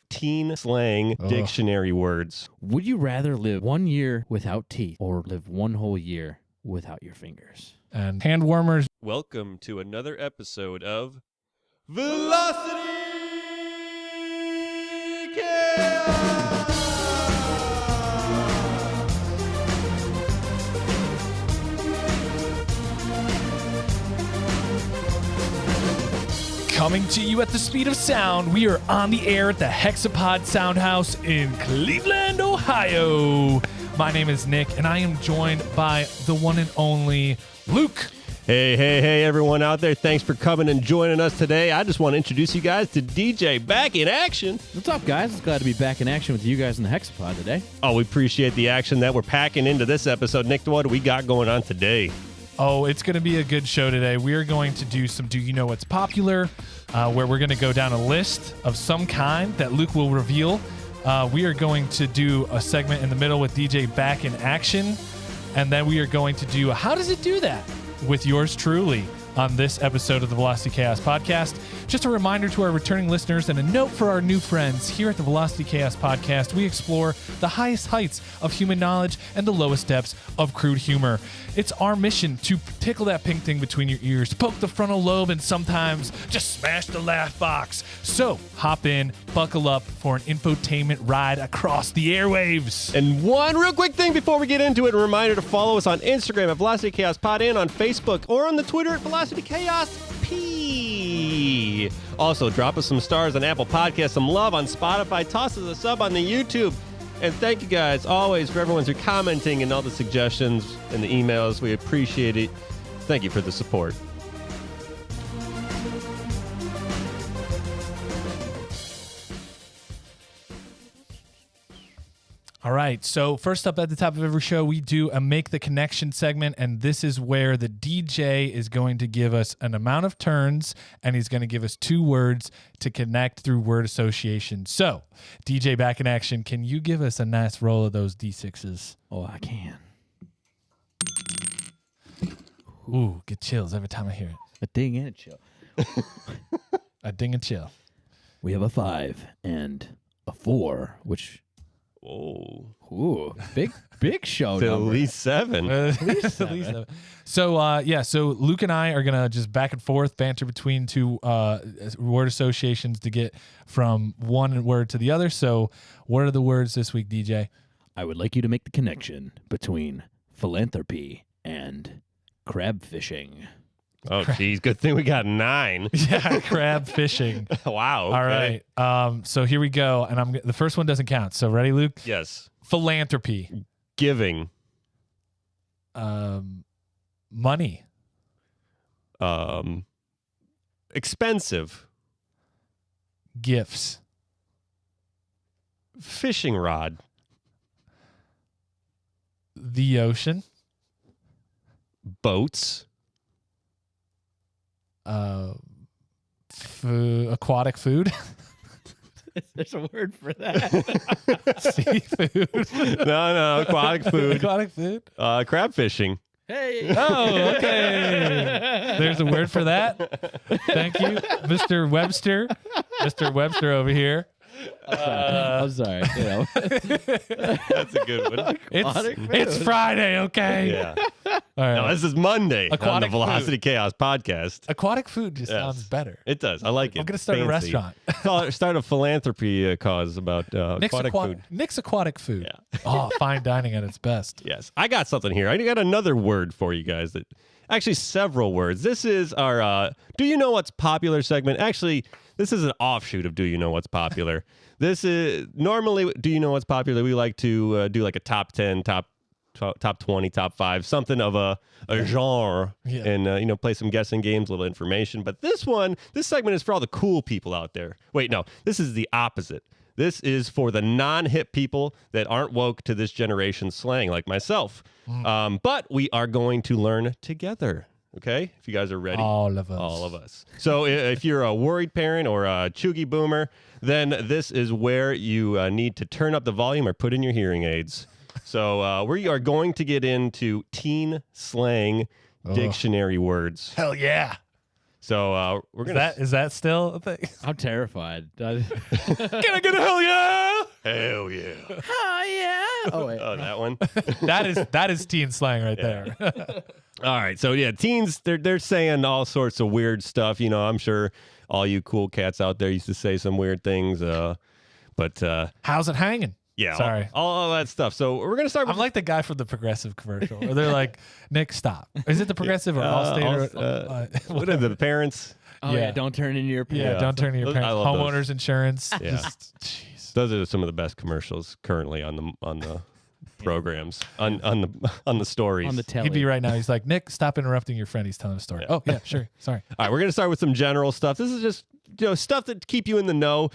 Teen slang dictionary words. Would you rather live 1 year without teeth or live one whole year without your fingers? And handwarmers. Welcome to another episode of Velocity Chaos! Coming to you at the speed of sound, we are on the air at the Hexapod Soundhouse in Cleveland, Ohio. My name is Nick, and I am joined by the one and only Luke. Hey, everyone out there. Thanks for coming and joining us today. I just want to introduce you guys to DJ Back in Action. What's up, guys? It's glad to be back in action with you guys in the Hexapod today. Oh, we appreciate the action that we're packing into this episode. Nick, what do we got going on today? Oh, it's going to be a good show today. We are going to do some Do You Know What's Popular, where we're going to go down a list of some kind that Luke will reveal. We are going to do a segment in the middle with DJ Back in Action, and then we are going to do How Does It Do That? With yours truly on this episode of the Velocity Chaos Podcast. Just a reminder to our returning listeners and a note for our new friends. Here at the Velocity Chaos Podcast, we explore the highest heights of human knowledge and the lowest depths of crude humor. It's our mission to tickle that pink thing between your ears, poke the frontal lobe, and sometimes just smash the laugh box. So hop in, buckle up for an infotainment ride across the airwaves. And one real quick thing before we get into it, a reminder to follow us on Instagram at Velocity Chaos Pod and on Facebook or on the Twitter at Velocity Chaos P. Also, drop us some stars on Apple Podcasts, some love on Spotify, toss us a sub on the YouTube. And thank you guys always for everyone who's commenting and all the suggestions and the emails. We appreciate it. Thank you for the support. All right, so first up at the top of every show, we do a Make the Connection segment, and this is where the DJ is going to give us an amount of turns, and he's going to give us 2 words to connect through word association. So, DJ Back in Action, can you give us a nice roll of those D6s? Oh, I can. Ooh, get chills every time I hear it. A ding and a chill. A ding and chill. We have a 5 and a 4, which... Whoa. Ooh, big show At number. least 7. At least 7. So, so Luke and I are going to just back and forth banter between 2 word associations to get from one word to the other. So what are the words this week, DJ? I would like you to make the connection between philanthropy and crab fishing. Oh, geez. Good thing we got 9. Yeah, crab fishing. Wow. Okay. All right. So here we go. And the first one doesn't count. So ready, Luke? Yes. Philanthropy. Giving. Money. Expensive. Gifts. Fishing rod. The ocean. Boats. Aquatic food. There's a word for that. Seafood. No, aquatic food. Aquatic food. Crab fishing. Hey. Oh, okay. There's a word for that. Thank you, Mr. Webster. Mr. Webster over here. I'm sorry. You know. That's a good one. It's Friday, okay? Yeah. All right. No, this is Monday on the Aquatic Velocity food. Chaos Podcast. Aquatic food just Yes. sounds better. It does. I like it. I'm going to start a Fancy. restaurant. Start a philanthropy cause about aquatic food. Nick's Aquatic Food. Yeah. Oh, fine dining at its best. Yes. I got something here. I got another word for you guys. Actually, several words. This is our Do You Know What's Popular segment. Actually, this is an offshoot of Do You Know What's Popular. This is normally Do You Know What's Popular? We like to do like a top 10, top 20, top 5, something of a genre, and play some guessing games, a little information. But this segment is for all the cool people out there. Wait, no, this is the opposite. This is for the non-hip people that aren't woke to this generation's slang, like myself. But we are going to learn together. Okay, if you guys are ready. All of us. All of us. So if you're a worried parent or a chuggy boomer, then this is where you need to turn up the volume or put in your hearing aids. So we are going to get into teen slang dictionary words. Hell yeah. So we're gonna. Is that still a thing? I'm terrified. Can I get a hell yeah? Hell yeah! Oh yeah. Oh wait. Oh, that one. That is teen slang right there. All right, so yeah, teens they're saying all sorts of weird stuff. You know, I'm sure all you cool cats out there used to say some weird things. But How's it hanging? yeah, Sorry. all that stuff. So we're gonna start with I'm like the guy from the Progressive commercial where they're like, Nick, stop. Is it the Progressive or Allstate? what are the parents? Oh yeah. Don't turn into your Yeah, parents. don't turn to your I parents. love those. Homeowners insurance. Yeah. Just, jeez. Those are some of the best commercials currently on the programs on the stories. On the telly. He'd be right now. He's like, Nick, stop interrupting your friend. He's telling a story. Yeah. Oh, yeah, sure. Sorry. All right, we're gonna start with some general stuff. This is just stuff that keep you in the know.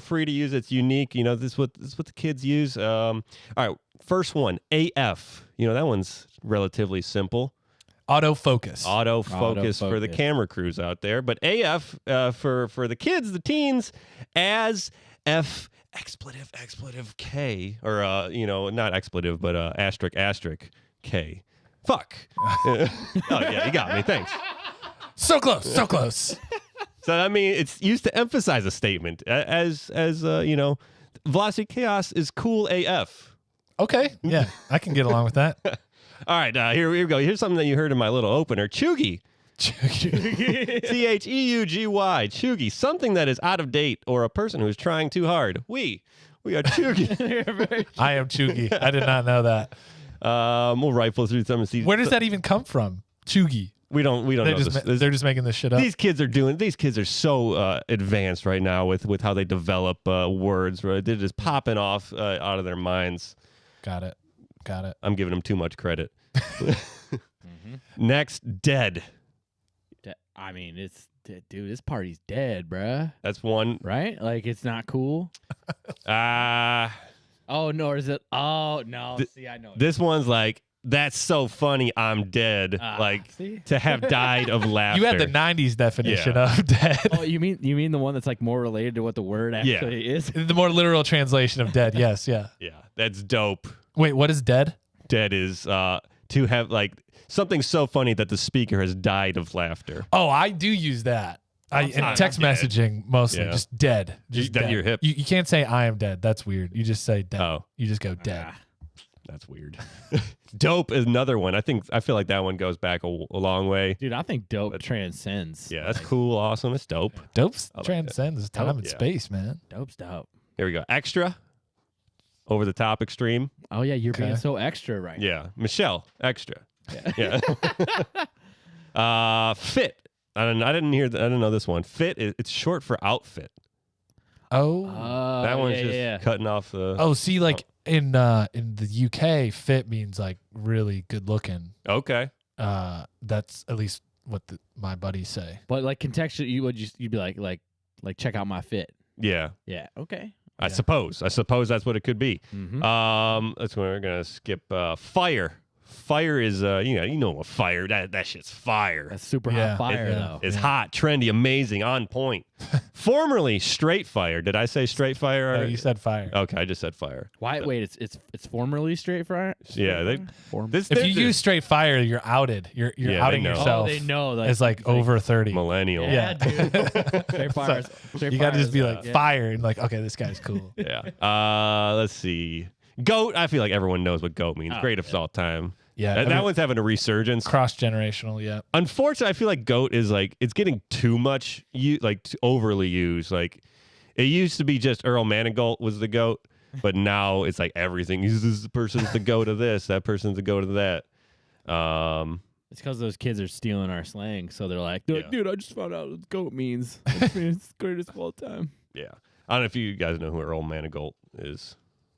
Free to use. It's unique. This is what the kids use. All right, first one, AF. That one's relatively simple. Autofocus. Autofocus for the Autofocus. camera crews out there. But AF for the kids, the teens, as F expletive K, or not expletive, but asterisk K. Fuck. Oh yeah, you got me. Thanks. So close. So close. So I mean, it's used to emphasize a statement as velocity chaos is cool AF. Okay. Yeah, I can get along with that. All right, here we go. Here's something that you heard in my little opener. Cheugy. Cheugy. Cheugy. Something that is out of date or a person who is trying too hard. We are Cheugy. I am Chugi. I did not know that. We'll rifle through some and see. Where does that even come from? Chugi. We don't They're know just this. they're just making this shit up. These kids are so advanced right now with how they develop words. Right? They're just popping off out of their minds. Got it. I'm giving them too much credit. Next, dead. I mean, dude, this party's dead, bruh. That's one. Right? Like, it's not cool. Oh no, or is it? Oh no. See, I know. This one's like, that's so funny, I'm dead. See? To have died of laughter. You had the 90s definition of dead. Oh, you mean the one that's like more related to what the word actually is? The more literal translation of dead. Yes, yeah. Yeah, that's dope. Wait, what is dead? Dead is to have like something so funny that the speaker has died of laughter. Oh, I do use that. In text messaging mostly, just dead. Just Dead dead. your hip. You can't say I am dead. That's weird. You just say dead. Oh. You just go dead. That's weird. Dope is another one. I feel like that one goes back a long way. Dude, I think dope transcends. Yeah, that's cool, awesome. It's dope. Dope like transcends time and Yeah. space, man. Dope's dope. Here we go. Extra. Over the top, extreme. Oh yeah, you're Okay. being so extra right now. Yeah. Michelle, extra. Yeah. Fit. I didn't know this one. Fit. It's short for outfit. Oh. That one's just yeah. cutting off the. Oh, see, like in the UK, fit means like really good looking. Okay. That's at least what my buddies say. But like contextually, you'd be like check out my fit. Yeah. Yeah. Okay. I suppose that's what it could be. Mhm. That's when we're gonna skip fire. Fire is you know what fire that shit's fire. That's super Yeah. hot fire Yeah. though. It's hot, trendy, amazing, on point. Formerly straight fire. Did I say straight fire? No, already? you said fire. Okay, I just said fire. Why? Wait, it's formerly straight fire. Yeah, this If you use straight fire, you're outed. You're Yeah, they outing know. yourself. Oh, they know. Like, It's like over 30. millennial. Yeah, dude. Straight fire. You got to just be like fire and like, okay, this guy's cool. Yeah. Let's see. Goat. I feel like everyone knows what goat means. Greatest of all time. Yeah, That one's having a resurgence. cross generational. Yeah, Unfortunately, I feel like goat is like it's getting too much, overly used. Like it used to be just Earl Manigault was the goat, but now it's like everything. This person's the goat of this. That person's the goat of that. It's because those kids are stealing our slang, so they're like, Yeah. dude, I just found out what goat means. It means it's greatest of all time. Yeah, I don't know if you guys know who Earl Manigault is.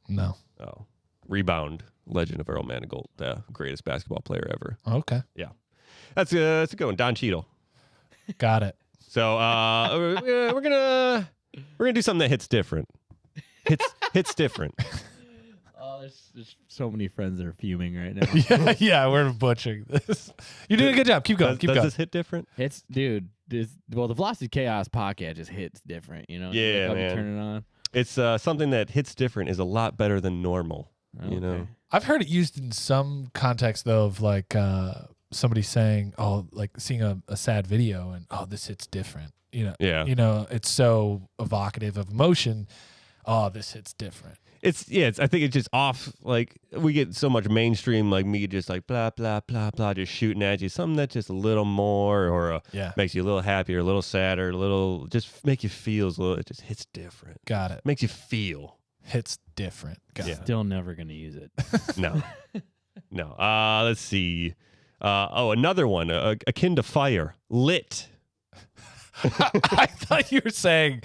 no, Oh, rebound legend of Earl Manigault, the greatest basketball player ever. okay, That's a good one. Don Cheadle. got it. So we're gonna do something that hits different. Hits different. Oh, there's so many friends that are fuming right now. yeah, we're butchering this. You're doing a good job. Keep going. Keep Does going. this hit different? It's dude. The Velocity Chaos podcast just hits different. You know. Yeah, Like, man. Turn it on. It's something that hits different is a lot better than normal. You know. Okay. I've heard it used in some context though of like somebody saying, oh, like seeing a sad video and, oh, this hits different. Yeah. It's so evocative of emotion. Oh, this hits different. I think it's just off. Like, we get so much mainstream, like me just like blah, blah, blah, blah, just shooting at you. Something that's just a little more or makes you a little happier, a little sadder, a little, just make you feel it just hits different. Got it. Makes you feel. Hits different. Got it. Still never going to use it. No. Let's see. Another one, akin to fire. Lit. I thought you were saying,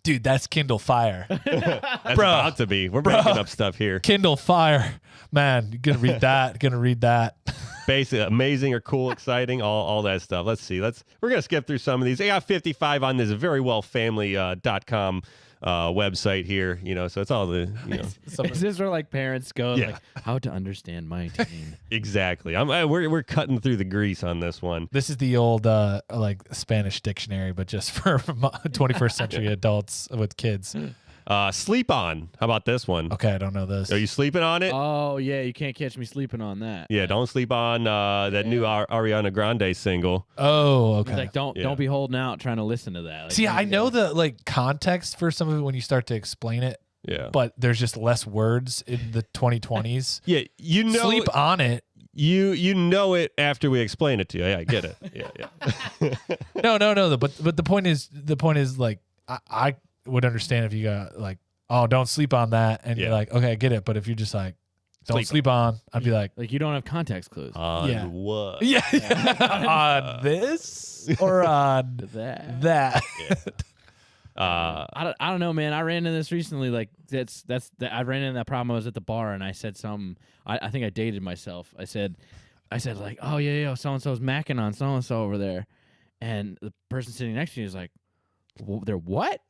dude, that's Kindle Fire. That's Bro. about to be. We're breaking up stuff here. Kindle Fire. Man, you're going to read that. Basically, amazing or cool, exciting, all that stuff. Let's see. We're going to skip through some of these. I got 55 on this verywellfamily.com website here, so it's all the, Is this where like parents go like how to understand my teen? Exactly. We're cutting through the grease on this one. This is the old like Spanish dictionary, but just for 21st century adults with kids. Sleep on. How about this one? Okay, I don't know this. Are you sleeping on it? Oh yeah, you can't catch me sleeping on that. Yeah, don't sleep on that new Ariana Grande single. Oh, It's okay. like don't be holding out trying to listen to that. Like, See, I know the like context for some of it when you start to explain it, Yeah. but there's just less words in the 2020s. Yeah, Sleep on it. You know it after we explain it to you. Yeah, I get it. Yeah. No. But the point is like I would understand if you got like, oh, don't sleep on that, and you're like, okay, I get it. But if you're just like, don't sleep on, I'd be like you don't have context clues. On Yeah. what? yeah, on this or on that. I don't know, man. I ran into this recently. Like I ran into that problem. I was at the bar and I said something. I think I dated myself. I said like, oh yeah, so and so's macking on so and so over there, and the person sitting next to me was like, well, they're what?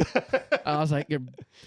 I was like, they're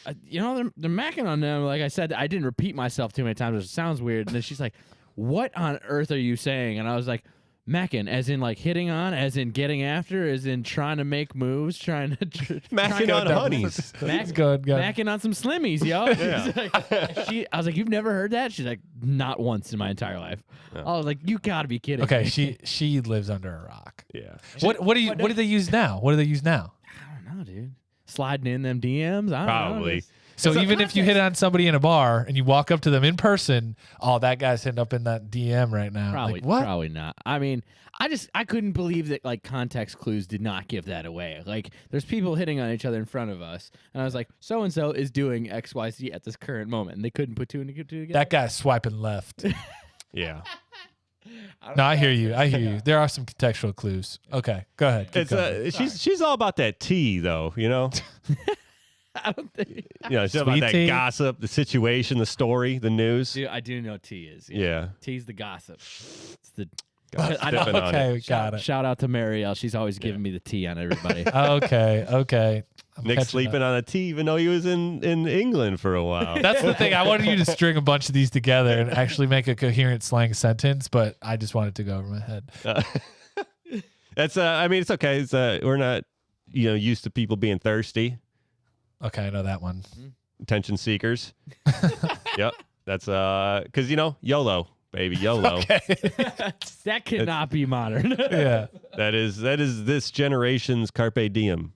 macking on them. Like I said, I didn't repeat myself too many times. It sounds weird. And then she's like, what on earth are you saying? And I was like, macking, as in like hitting on, as in getting after, as in trying to make moves, trying to Macking on honeys. macking on some slimmies, yo. Yeah. I was like, you've never heard that? She's like, not once in my entire life. Yeah. I was like, you gotta be kidding. Okay, me. she lives under a rock. Yeah. What do they use now? What do they use now? I don't know, dude. Sliding in them DMs. I don't Probably. know. So It's even a if you hit on somebody in a bar and you walk up to them in person, oh, that guy's hitting up in that DM right now. Probably, like, what? probably not. I mean, I couldn't believe that like context clues did not give that away. Like, there's people hitting on each other in front of us, and I was like, so and so is doing X, Y, Z at this current moment, and they couldn't put two and two together. That guy's swiping left. Yeah. No, I hear you. There are some contextual clues. Okay, go ahead. Keep going. She's all about that tea though, I don't think. She's about Sweet that tea? gossip, the situation, the story, the news. Dude, I do know T is. Yeah. T's the gossip. It's the. Got I know. stepping on Okay, it. we got it. Shout out to Marielle. She's always giving me the T on everybody. Okay. I'm Nick catching sleeping up. on a tea even though he was in England for a while. That's the thing. I wanted you to string a bunch of these together and actually make a coherent slang sentence, but I just wanted to go over my head. That's I mean, it's okay. It's we're not used to people being thirsty, Okay, I know that one. attention seekers. Yep. That's because YOLO, baby, YOLO. Okay. That cannot be modern. Yeah. That is this generation's carpe diem.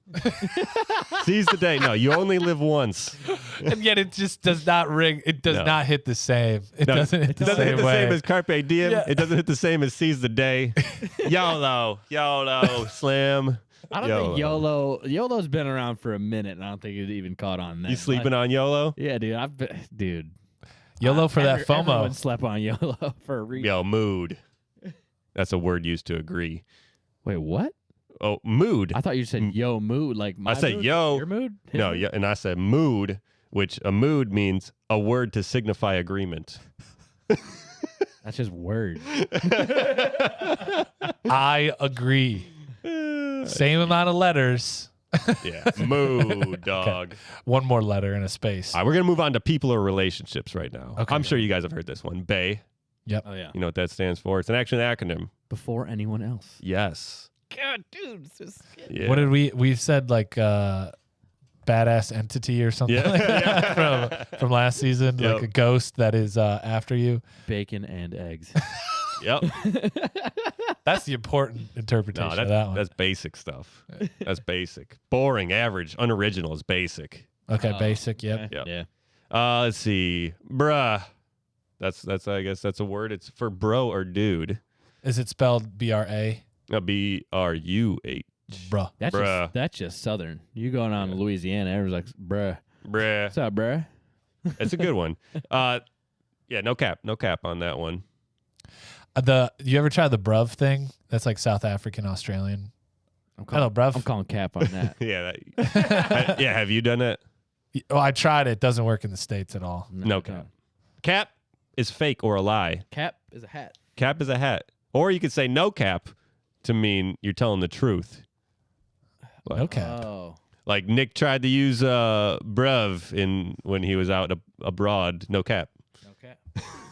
Seize the day. No, you only live once. And yet it just does not ring. It does No. not hit the same. It No, doesn't hit It the doesn't same hit the way. same as carpe diem. Yeah. It doesn't hit the same as seize the day. YOLO, slam. I don't think YOLO's been around for a minute, and I don't think it even caught on then. You sleeping on YOLO? Yeah, dude. YOLO for that Everyone FOMO. slept on YOLO for a reason. Yo, mood. That's a word used to agree. Wait, what? Oh, mood. I thought you said yo mood, like my I said mood, yo. your mood. His No, mood? yeah, and I said mood, which a mood means a word to signify agreement. That's just words. I agree. Same amount of letters. Yeah, mood, dog. One more letter and a space. All right, we're gonna move on to people or relationships right now. Okay. I'm sure you guys have heard this one. BAE. Oh yeah. You know what that stands for? It's an acronym. Before anyone else. Yes. God, dude, this is Yeah. What did we've said like badass entity or something Yeah. like that from last season, Yep. like a ghost that is after you. bacon and eggs. Yep. That's the important interpretation No, of that one. that's basic stuff. That's basic. Boring, average, unoriginal is basic. Okay, basic. Yep. Yep. Yeah. Let's see. Bruh. That's I guess that's a word. It's for bro or dude. Is it spelled B-R-A? B-R-U-H. Bruh. That's just Southern. You going on to Louisiana, everyone's like, bruh. Bruh. What's up, bruh? That's a good one. Yeah, no cap on that one. You ever try the bruv thing? That's like South African, Australian. Hello, bruv. I'm calling cap on that. Yeah. Yeah, have you done it? Well, I tried it. It doesn't work in the States at all. No cap. Cap is fake or a lie. Cap is a hat. Cap is a hat. Or you could say no cap to mean you're telling the truth. No cap. Oh. Like Nick tried to use bruv when he was out abroad. No cap. No cap.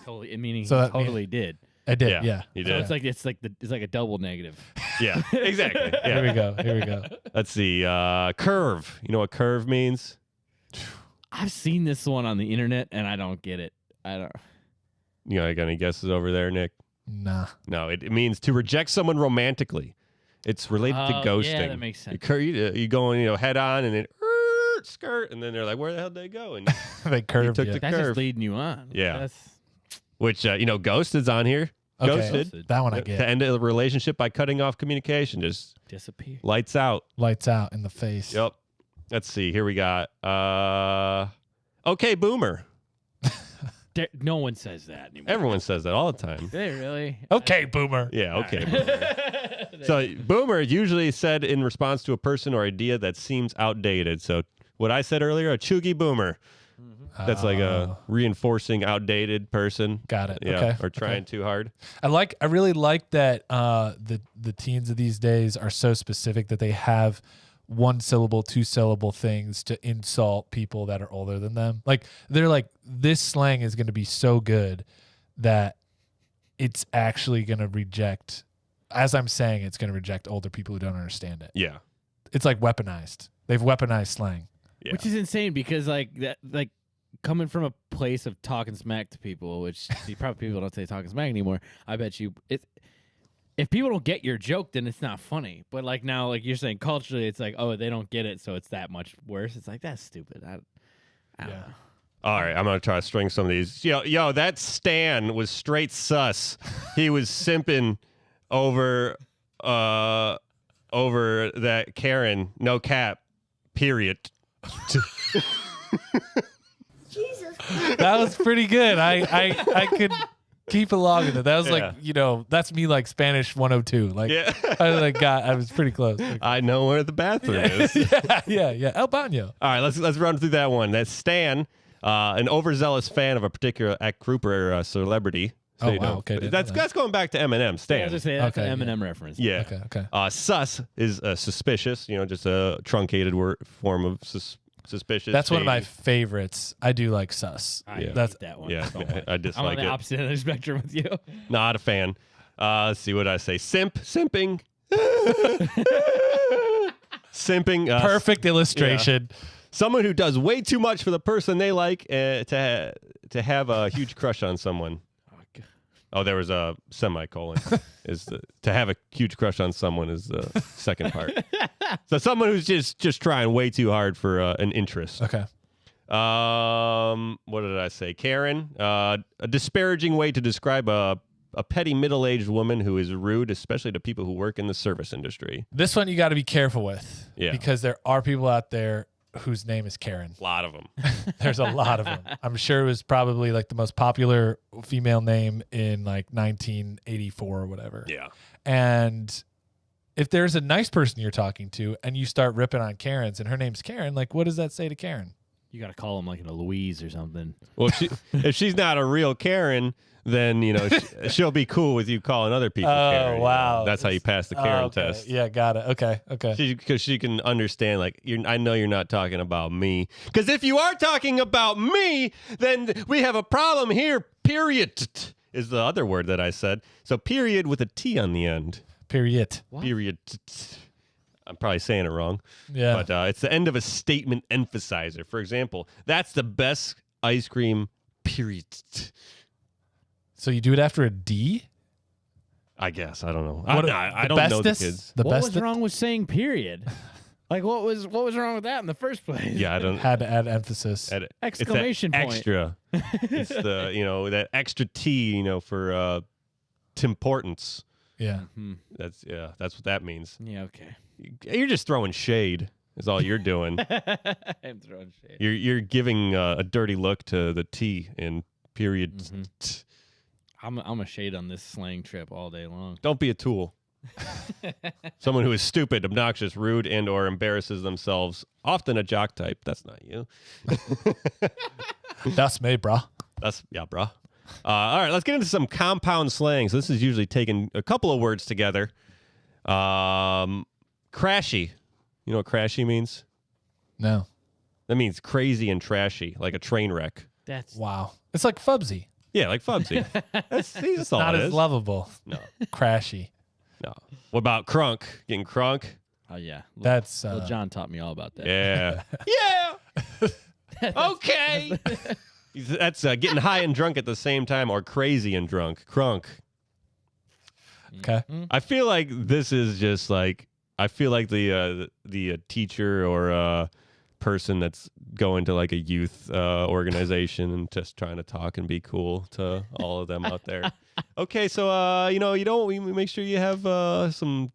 Totally. Meaning So he that totally did. I did, yeah. He So did. it's like a double negative. Yeah, exactly. Here Yeah. we go. Let's see. Curve. You know what curve means? I've seen this one on the internet and I don't get it. I don't. You got any guesses over there, Nick? Nah. No, it means to reject someone romantically. It's related to ghosting. Yeah, that makes sense. You going, head on and then skirt, and then they're like, where the hell did they go? And They curved took you. the That's curve. just leading you on. Yeah. That's Which Ghost is on here. Okay. Ghosted. That one I To get. end a relationship by cutting off communication. Just disappear. lights out. Lights out in the face. Yep. Let's see. Here we got okay, boomer. No one says that anymore. Everyone says that all the time. Do they really? Okay, boomer. Yeah, okay. Boomer. So boomer is usually said in response to a person or idea that seems outdated. So what I said earlier, a chuggy boomer. That's like a reinforcing outdated person. Got it. Yeah, Okay. or trying too hard. I really like that the teens of these days are so specific that they have one syllable, two syllable things to insult people that are older than them. Like they're like, this slang is going to be so good that it's actually going to reject, as I'm saying, it's going to reject older people who don't understand it. Yeah. It's like weaponized. They've weaponized slang. Yeah. Which is insane because coming from a place of talking smack to people, which probably people don't say talking smack anymore. I bet you if people don't get your joke, then it's not funny. But like now, like you're saying, culturally, it's like, oh, they don't get it, so it's that much worse. It's like that's stupid. I don't know. All right, I'm gonna try to string some of these. Yo, that Stan was straight sus. He was simping over that Karen. No cap. Period. Jesus. That was pretty good. I could keep along with it. That was Yeah. like, that's me like Spanish 102. Like Yeah. I was pretty close. I know where the bathroom is. yeah. El Baño. All right, let's run through that one. That's Stan, an overzealous fan of a particular act group or celebrity. So, Oh, wow, okay, didn't know that. That's going back to Eminem. I Stan. was just say that's Okay, an Eminem reference. Yeah. Okay. Sus is suspicious. Just a truncated form of suspicious. That's one of my shady. favorites. I do like sus. I hate That's that one. Yeah, so much. I I'm on dislike the it. opposite end of the spectrum with you. Not a fan. Let's see what I say. Simping. Simping. perfect illustration. Someone who does way too much for the person they like to have a huge crush on someone. Oh, there was a semicolon. To have a huge crush on someone is the second part. So someone who's just trying way too hard for an interest. Okay. What did I say? Karen. A disparaging way to describe a petty middle-aged woman who is rude, especially to people who work in the service industry. This one you got to be careful with. Yeah. Because there are people out there whose name is Karen. A lot of them. There's a lot of them. I'm sure it was probably like the most popular female name in like 1984 or whatever. Yeah. And if there's a nice person you're talking to and you start ripping on Karen's and her name's Karen, like what does that say to Karen? You got to call him like a Louise or something. Well, if she's not a real Karen, then she'll be cool with you calling other people Karen. Wow. That's how you pass the Karen okay. test. Yeah, got it. Okay. Because she can understand, like, I know you're not talking about me. Because if you are talking about me, then we have a problem here. Period is the other word that I said. So period with a T on the end. Period. What? Period. I'm probably saying it wrong. Yeah. But it's the end of a statement emphasizer. For example, that's the best ice cream. Period. So you do it after a D? I guess. I don't know. What- I the don't know the bestest? kids. The What was bestest? wrong with saying period? Like what was wrong with that in the first place? Yeah, I don't. Had to add emphasis. It's that Exclamation point. extra. It's the that extra T for importance. Yeah. Hmm. That's what that means. Yeah. Okay. You're just throwing shade. Is all you're doing. I'm throwing shade. You're giving a dirty look to the T in period. Mhm. I'm a shade on this slang trip all day long. Don't be a tool. Someone who is stupid, obnoxious, rude, and or embarrasses themselves. Often a jock type. That's not you. That's me, brah. Bruh. All right, let's get into some compound slang. So this is usually taking a couple of words together. Crashy. You know what crashy means? No. That means crazy and trashy, like a train wreck. That's Wow. It's like Fubsy. Yeah, like Fubsy. That's all Not it as is. lovable. No, Crashy. no. What about crunk? Getting crunk? oh yeah. That's Little John taught me all about that. Yeah. Yeah. Okay. That's getting high and drunk at the same time, or crazy and drunk. Crunk. okay. I feel like this is just like the teacher or person that's going to like a youth organization and just trying to talk and be cool to all of them out there. Okay, so we make sure you have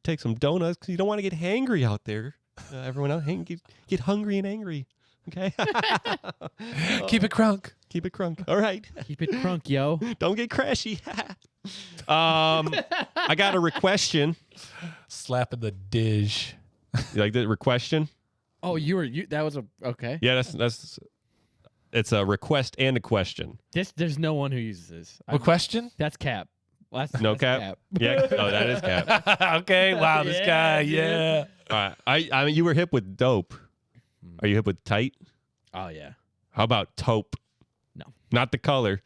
take some donuts because you don't want to get hangry out there. Everyone else get hungry and angry. Okay, Keep it crunk. keep it crunk. All right, Keep it crunk, yo. don't get crashy. I got a requestion. Slapping the dish. You like the requestion? Oh, you. That was a okay. Yeah, that's it's a request and a question. There's no one who uses this. What question? That's cap. That's No that's cap? Yeah. Oh, that is cap. Okay. Wow. This Yeah, guy. dude. Yeah. All right. I mean, you were hip with dope. Are you hip with tight? Oh yeah. How about taupe? No. Not the color.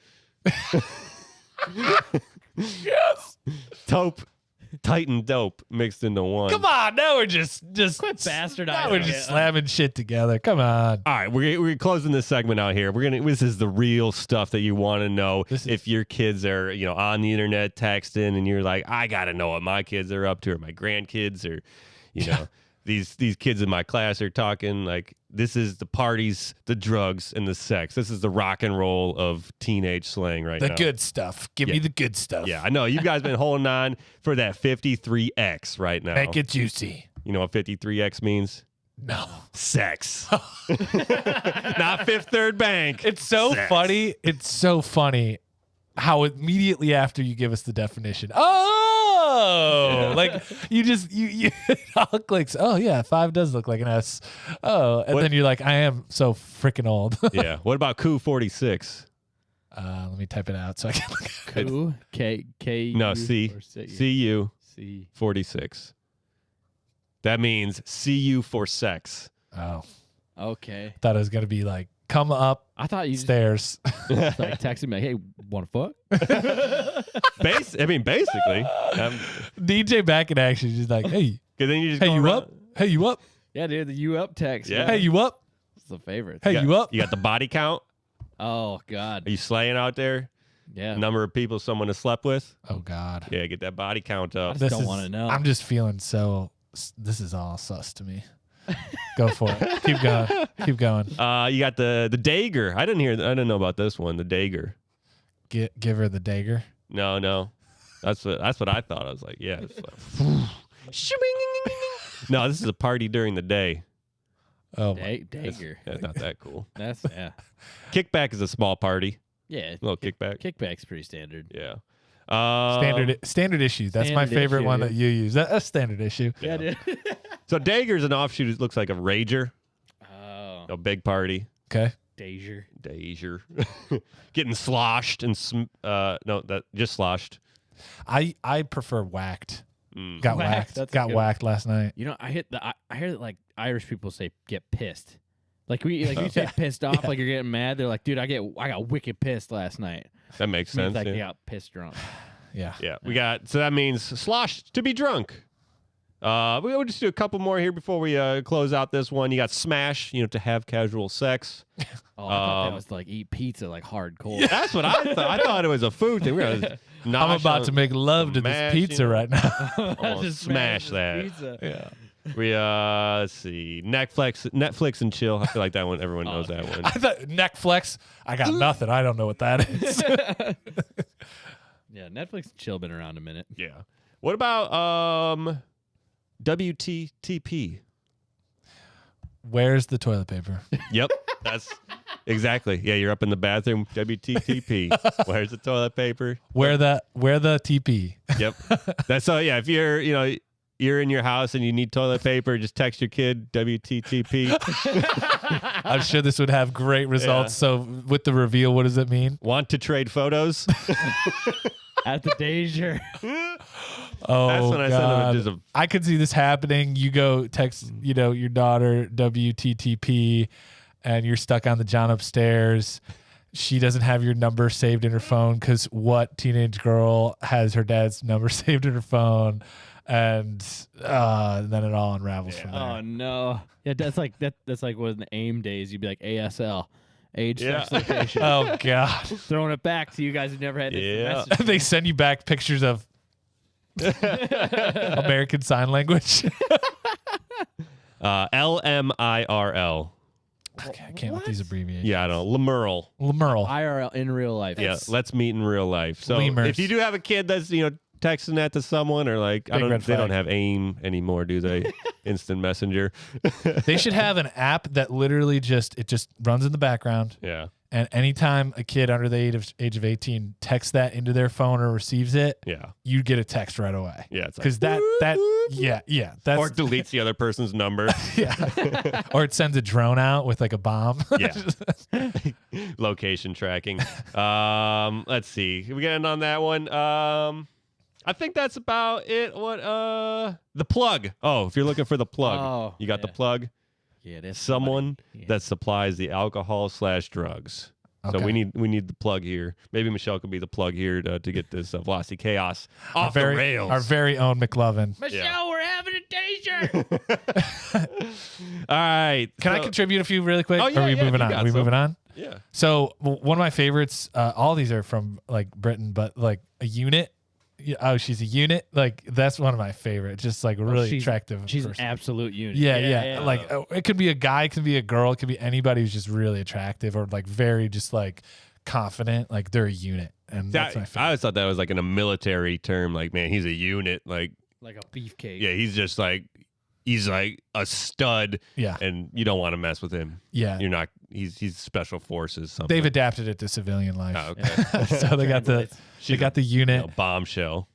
Yes. Taupe, tight, and dope mixed into one. Come on. Now we're just Quit bastardizing Now we're it. just slamming shit together. Come on. All right, we're closing this segment out here. This is the real stuff that you want to know. This is- If your kids are on the internet texting and you're like, I gotta know what my kids are up to, or my grandkids, or these kids in my class are talking. Like, this is the parties, the drugs, and the sex. This is the rock and roll of teenage slang right The now. good stuff. Give me the good stuff. Yeah, I know you guys been holding on for that 53X right now. Make it juicy. You know what 53X means? No. Sex. Not Fifth Third Bank. It's so Sex. funny. It's so funny how immediately after you give us the definition, like you talk like, oh yeah, 5 does look like an S. Oh, and What- then you're like, I am so freaking old. Yeah. What about Coup 46? Let me type it out so I can look at it. Who? K. No, U, C. or C. CU C. 46. That means CU for sex. Oh, Okay. thought it was gonna be like, come up I thought you just stairs. like texted me, like, hey, want to fuck? Basically. DJ back in action, just like, hey, Because then you just hey, go you around- up? Hey, you up? Yeah, dude, the you up text. Yeah. Hey, you up? It's the favorite. Hey, got- you up? You got the body count? Oh God. Are you slaying out there? Yeah. Number of people someone has slept with? Oh God. Yeah, get that body count up. I just don't wanna know. I'm just feeling so. This is all sus to me. Go for it. Keep going. Keep going. You got the dagger. I didn't know about this one. The dagger. Give her the dagger. No. That's what I thought. I was like, yeah. It's like, no, this is a party during the day. Oh, Dagger. That's not that cool. That's yeah. Kickback is a small party. Yeah. A little kickback. Kickback's pretty standard. Yeah. standard issue. That's my Standard favorite issue, one yeah. that you use. That's standard issue. Yeah, dude. So dagger's an offshoot. It looks like a rager. Oh. A big party. Okay. Dager. Dager. Getting sloshed and just sloshed. I prefer whacked. Mm. Got Whacked, whacked. that's a Got good whacked last night. You know, I hear that like Irish people say get pissed. Like you say pissed off, like you're getting mad. They're like, dude, I got wicked pissed last night. That makes Means sense. like yeah. they got pissed drunk. Yeah. Yeah, we got, so that means sloshed, to be drunk. We'll just do a couple more here before we close out this one. You got smash, to have casual sex. Oh, I thought that was like eat pizza like hardcore. That's what I thought. I thought it was a food thing. I'm about to make love to this mash, pizza right now. Oh, Just smash that. pizza. Yeah. We let's see, Netflix and chill. I feel like that one. Everyone knows that one. I thought neck flex. I got nothing. I don't know what that is. Yeah, Netflix and chill been around a minute. Yeah. What about WTTP? Where's the toilet paper? Yep, that's exactly. Yeah, you're up in the bathroom. WTTP. Where's the toilet paper? Where the TP? Yep. That's so. Yeah, if you're in your house and you need toilet paper, just text your kid WTTP. I'm sure this would have great results. Yeah. So with the reveal, what does it mean? Want to trade photos? At the danger. Oh, That's when I send them just a. I could see this happening. You go text, your daughter WTTP, and you're stuck on the John upstairs. She doesn't have your number saved in her phone because what teenage girl has her dad's number saved in her phone? And then it all unravels from there. Oh no. Yeah, that's like one of the AIM days. You'd be like ASL, age, sex, location. Oh God! Throwing it back to you guys who never had Yeah. messages. They send you back pictures of American Sign Language. LMIRL. Okay, I can't with these abbreviations. Yeah, I don't know. Lemerle. Lemerle. IRL in real life. Yeah, let's meet in real life. So Lemurs. if you do have a kid that's texting that to someone, or like Big red they don't flag. have AIM anymore, do they? Instant Messenger. They should have an app that literally just runs in the background, Yeah. and anytime a kid under the age of 18 texts that into their phone or receives it, Yeah. you get a text right away. Yeah. It's like, Because that's or deletes the other person's number. yeah. Or it sends a drone out with like a bomb. Yeah. Location tracking. Let's see. We getting on that one. I think that's about it. What the plug. Oh, if you're looking for the plug, Oh, you got the yeah. plug. Yeah, there's Someone somebody. Yeah. that supplies the alcohol/drugs. So Okay. we need the plug here. Maybe Michelle could be the plug here to get this Velocity Chaos off the rails. Our very own McLovin. Michelle, we're having a danger. All right. Can I contribute a few really quick? Oh, yeah, Or are we yeah, moving you on? got Are we some. moving on? Yeah. So one of my favorites, all these are from like Britain, but like a unit. Yeah, oh, she's a unit. Like that's one of my favorites. Just like really she's- attractive. She's an person. absolute unit. Yeah. Like it could be a guy, it could be a girl, it could be anybody who's just really attractive or like very just like confident. Like they're a unit, and that's my I favorite. always thought that was like in a military term. Like, man, he's a unit. Like like a beefcake. yeah, he's like a stud, Yeah, and you don't want to mess with him. yeah. You're not. He's special forces. Something. They've adapted it to civilian life. Oh, okay. So they got the unit. Bombshell.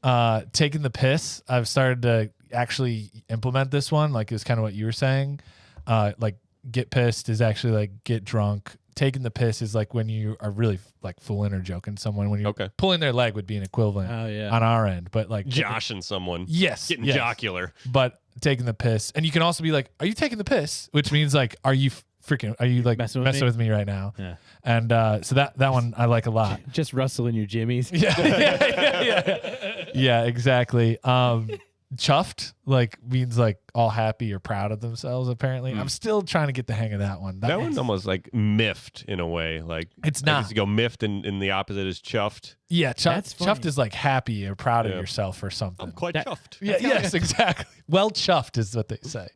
Taking the piss. I've started to actually implement this one. Like it's kind of what you were saying. Like get pissed is actually like get drunk. Taking the piss is like when you are really like fooling or joking someone. When you're Okay. pulling their leg would be an equivalent Oh yeah. on our end. But like Joshing someone. yes, Getting yes. jocular. But taking the piss, and you can also be like, "Are you taking the piss?" Which means like, "Are you are you like Messing messing with with me right now?" Yeah. And so that one I like a lot. Just rustling your jimmies. Yeah, exactly. Chuffed like means like all happy or proud of themselves. Apparently, I'm still trying to get the hang of that one. That one's almost like miffed in a way. Like It's I not. used to go miffed, and the opposite is chuffed. Yeah, That's funny. chuffed is like happy or proud of Yeah. yourself or something. I'm quite That- chuffed. Yeah, yes, exactly. Well chuffed is what they say.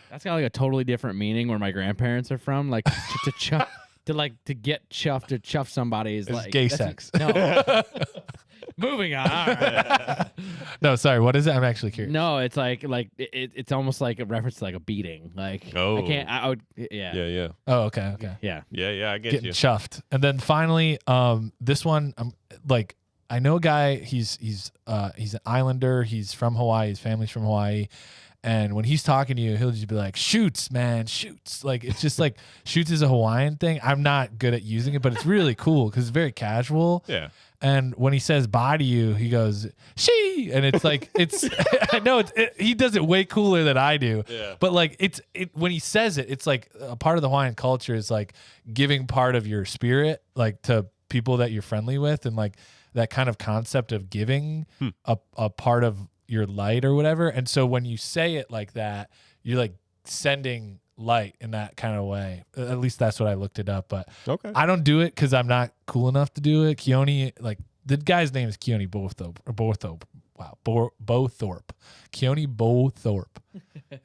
That's got like a totally different meaning where my grandparents are from. Like to chuff, to get chuffed or chuff somebody is It's like gay that's sex. No. Moving on. All right. No, sorry. What is it? I'm actually curious. No, it's like it's almost like a reference to like a beating. Like Oh. I can't. I would. Yeah. Yeah. Oh, okay. Yeah. Yeah. I get Getting you. chuffed. And then finally, this one, I'm like, I know a guy. He's an islander. He's from Hawaii. His family's from Hawaii. And when he's talking to you, he'll just be like, "Shoots, man, shoots." Like it's just like shoots is a Hawaiian thing. I'm not good at using it, but it's really cool because it's very casual. Yeah. And when he says "bye" to you, he goes "she," and it's like it's. I know he does it way cooler than I do. Yeah. But like when he says it, it's like a part of the Hawaiian culture is like giving part of your spirit like to people that you're friendly with, and like that kind of concept of giving a part of your light or whatever. And so when you say it like that, you're like sending light in that kind of way. At least that's what I looked it up. But Okay. I don't do it because I'm not cool enough to do it. Keone like The guy's name is Keone Bowthorpe. Wow, Bowthorpe. Keone Bowthorpe.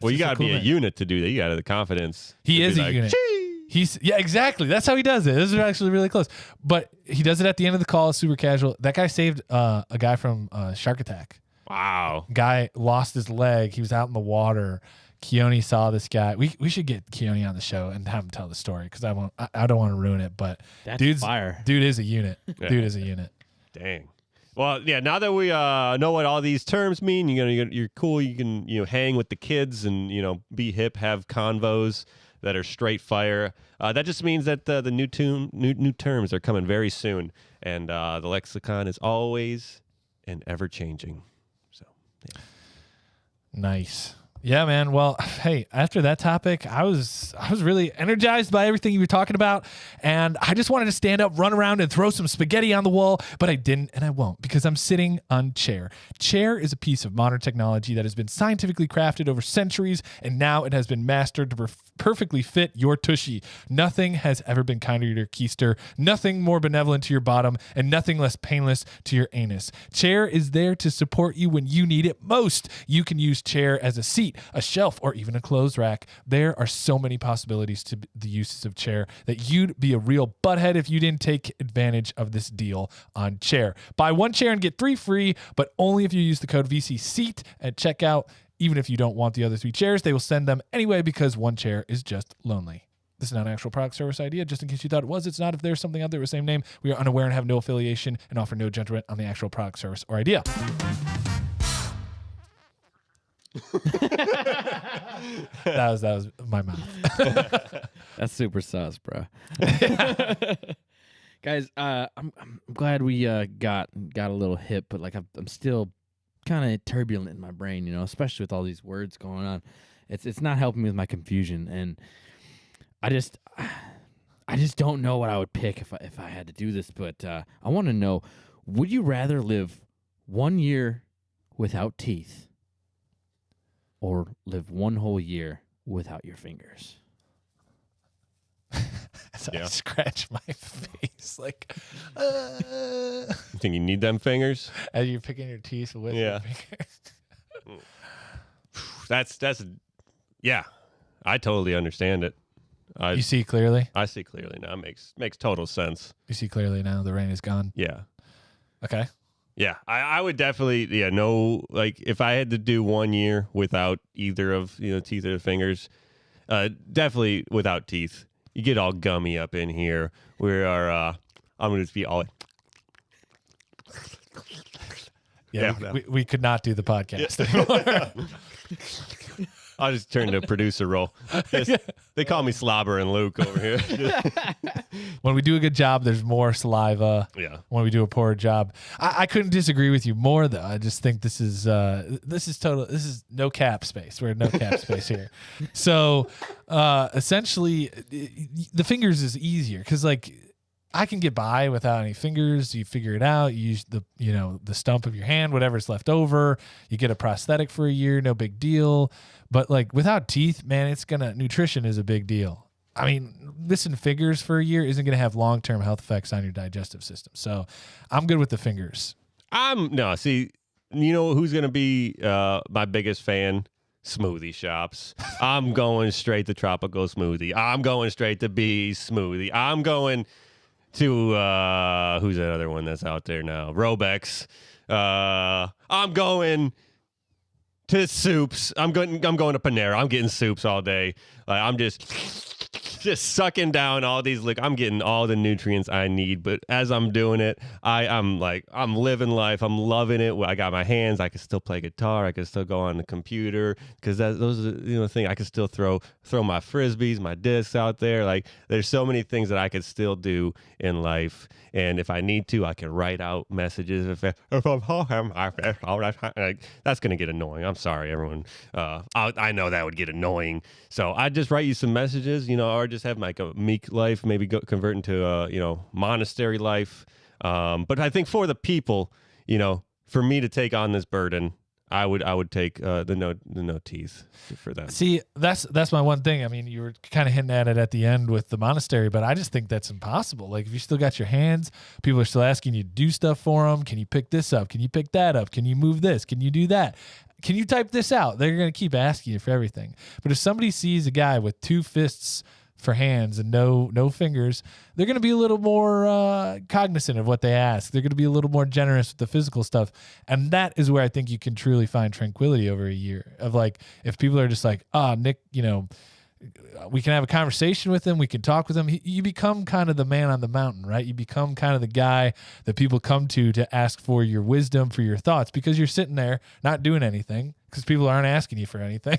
Well, you got to cool be a name. unit to do that. You got to have the confidence. He to is be a like, unit. "Chee!" Yeah, exactly. That's how he does it. This is actually really close. But he does it at the end of the call, super casual. That guy saved a guy from Shark Attack. Wow. Guy lost his leg. He was out in the water. Keone saw this guy. We should get Keone on the show and have him tell the story because I don't want to ruin it. But That's fire. Dude is a unit. Yeah. Dude is a unit. Dang. Well, yeah. Now that we know what all these terms mean, you're cool. You can hang with the kids and be hip, have convos that are straight fire. That just means that the new terms are coming very soon, and the lexicon is always and ever changing. So, yeah. Nice. Yeah, man. Well, hey, after that topic, I was really energized by everything you were talking about, and I just wanted to stand up, run around, and throw some spaghetti on the wall, but I didn't, and I won't, because I'm sitting on Chair. Chair is a piece of modern technology that has been scientifically crafted over centuries, and now it has been mastered to perfectly fit your tushy. Nothing has ever been kinder to your keister, nothing more benevolent to your bottom, and nothing less painless to your anus. Chair is there to support you when you need it most. You can use Chair as a seat, a shelf, or even a clothes rack. There are so many possibilities to the uses of Chair that you'd be a real butthead if you didn't take advantage of this deal on Chair. Buy one chair and get 3 free, but only if you use the code VCSEAT at checkout. Even if you don't want the other 3 chairs, they will send them anyway because one chair is just lonely. This is not an actual product service idea. Just in case you thought it was, it's not. If there's something out there with the same name, we are unaware and have no affiliation and offer no judgment on the actual product, service, or idea. that was my mouth. That's super sus, bro. Guys, I'm glad we got a little hip, but like I'm still kind of turbulent in my brain, especially with all these words going on. It's not helping me with my confusion, and I just don't know what I would pick if I had to do this. But I want to know: would you rather live 1 year without teeth, or live 1 whole year without your fingers? So Yeah. I scratch my face like, You think you need them fingers? as you're picking your teeth with Yeah. your fingers. That's yeah. I totally understand it. You see clearly? I see clearly now. Makes total sense. You see clearly now. The rain is gone. Yeah. Okay. Yeah, I would definitely, no, like if I had to do 1 year without either of, teeth or fingers, definitely without teeth. You get all gummy up in here. I'm going to just be all, Yeah, Yeah. we could not do the podcast anymore. I'll just turn to a producer role. They call me Slobber and Luke over here. When we do a good job, there's more saliva. Yeah. When we do a poor job, I couldn't disagree with you more though. I just think this is no cap space. We're in no cap space here. So essentially, the fingers is easier because like I can get by without any fingers. You figure it out. You use the stump of your hand, whatever's left over. You get a prosthetic for a year, no big deal. But like without teeth, man, nutrition is a big deal. I mean, missing fingers for a year isn't going to have long-term health effects on your digestive system. So I'm good with the fingers. See, who's going to be my biggest fan? Smoothie shops. I'm going straight to Tropical Smoothie. I'm going straight to Bee Smoothie. I'm going to who's that other one that's out there now? Robex. I'm going to soups. I'm going to Panera. I'm getting soups all day. I'm just sucking down all these. I'm getting all the nutrients I need. But as I'm doing it, I'm living life. I'm loving it. I got my hands. I can still play guitar. I can still go on the computer because those are the thing. I can still throw my frisbees, my discs out there. Like there's so many things that I could still do in life. And if I need to, I can write out messages. If I'm home, that's gonna get annoying. I'm sorry, everyone. I know that would get annoying. So I just write you some messages, or just have like a meek life, maybe convert into a monastery life. But I think for the people, for me to take on this burden, I would take the no teeth for that. See, that's my one thing. I mean, you were kind of hinting at it at the end with the monastery, but I just think that's impossible. Like, if you still got your hands, people are still asking you to do stuff for them. Can you pick this up? Can you pick that up? Can you move this? Can you do that? Can you type this out? They're going to keep asking you for everything. But if somebody sees a guy with 2 fists for hands and no fingers, they're going to be a little more cognizant of what they ask. They're going to be a little more generous with the physical stuff. And that is where I think you can truly find tranquility over a year of, like, if people are just like, Nick, we can have a conversation with him. We can talk with him. You become kind of the man on the mountain, right? You become kind of the guy that people come to ask for your wisdom, for your thoughts, because you're sitting there not doing anything because people aren't asking you for anything.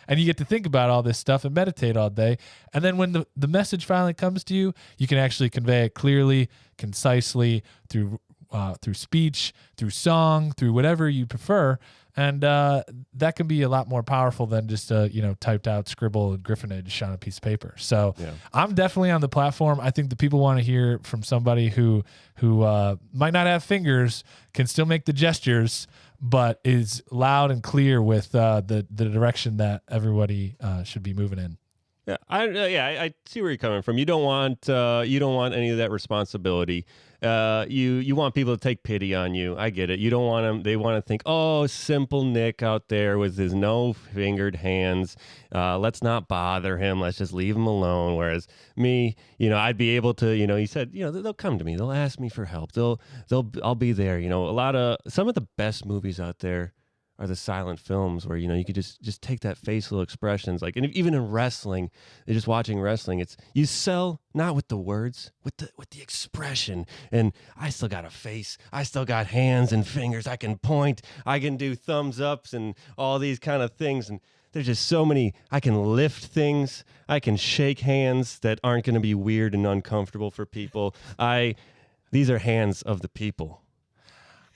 And you get to think about all this stuff and meditate all day. And then when the message finally comes to you, you can actually convey it clearly, concisely, through speech, through song, through whatever you prefer. And that can be a lot more powerful than just typed out scribble and griffonage on a piece of paper. So yeah. I'm definitely on the platform. I think the people want to hear from somebody who might not have fingers, can still make the gestures, but is loud and clear with the direction that everybody should be moving in. Yeah, I see where you're coming from. You don't want any of that responsibility. You want people to take pity on you. I get it. You don't want them. They want to think, oh, simple Nick out there with his no fingered hands. Let's not bother him. Let's just leave him alone. Whereas me, I'd be able to, you said, they'll come to me. They'll ask me for help. I'll be there. Some of the best movies out there are the silent films where, you could just take that facial expressions. Like, and even in wrestling, just watching wrestling, it's, you sell not with the words, with the expression. And I still got a face. I still got hands and fingers. I can point. I can do thumbs ups and all these kind of things. And there's just so many. I can lift things. I can shake hands that aren't going to be weird and uncomfortable for people. These are hands of the people.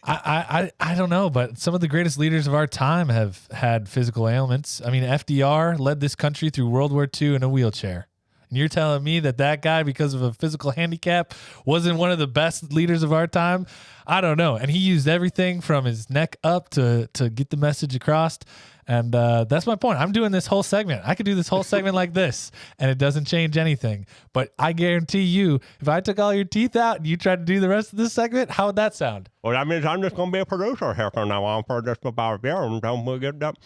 I don't know, but some of the greatest leaders of our time have had physical ailments. I mean, FDR led this country through World War II in a wheelchair. And you're telling me that guy, because of a physical handicap, wasn't one of the best leaders of our time? I don't know. And he used everything from his neck up to get the message across. And that's my point. I'm doing this whole segment. I could do this whole segment like this, and it doesn't change anything. But I guarantee you, if I took all your teeth out and you tried to do the rest of this segment, how would that sound? Well, that means I'm just going to be a producer here from now on for just about a year. And then we'll get that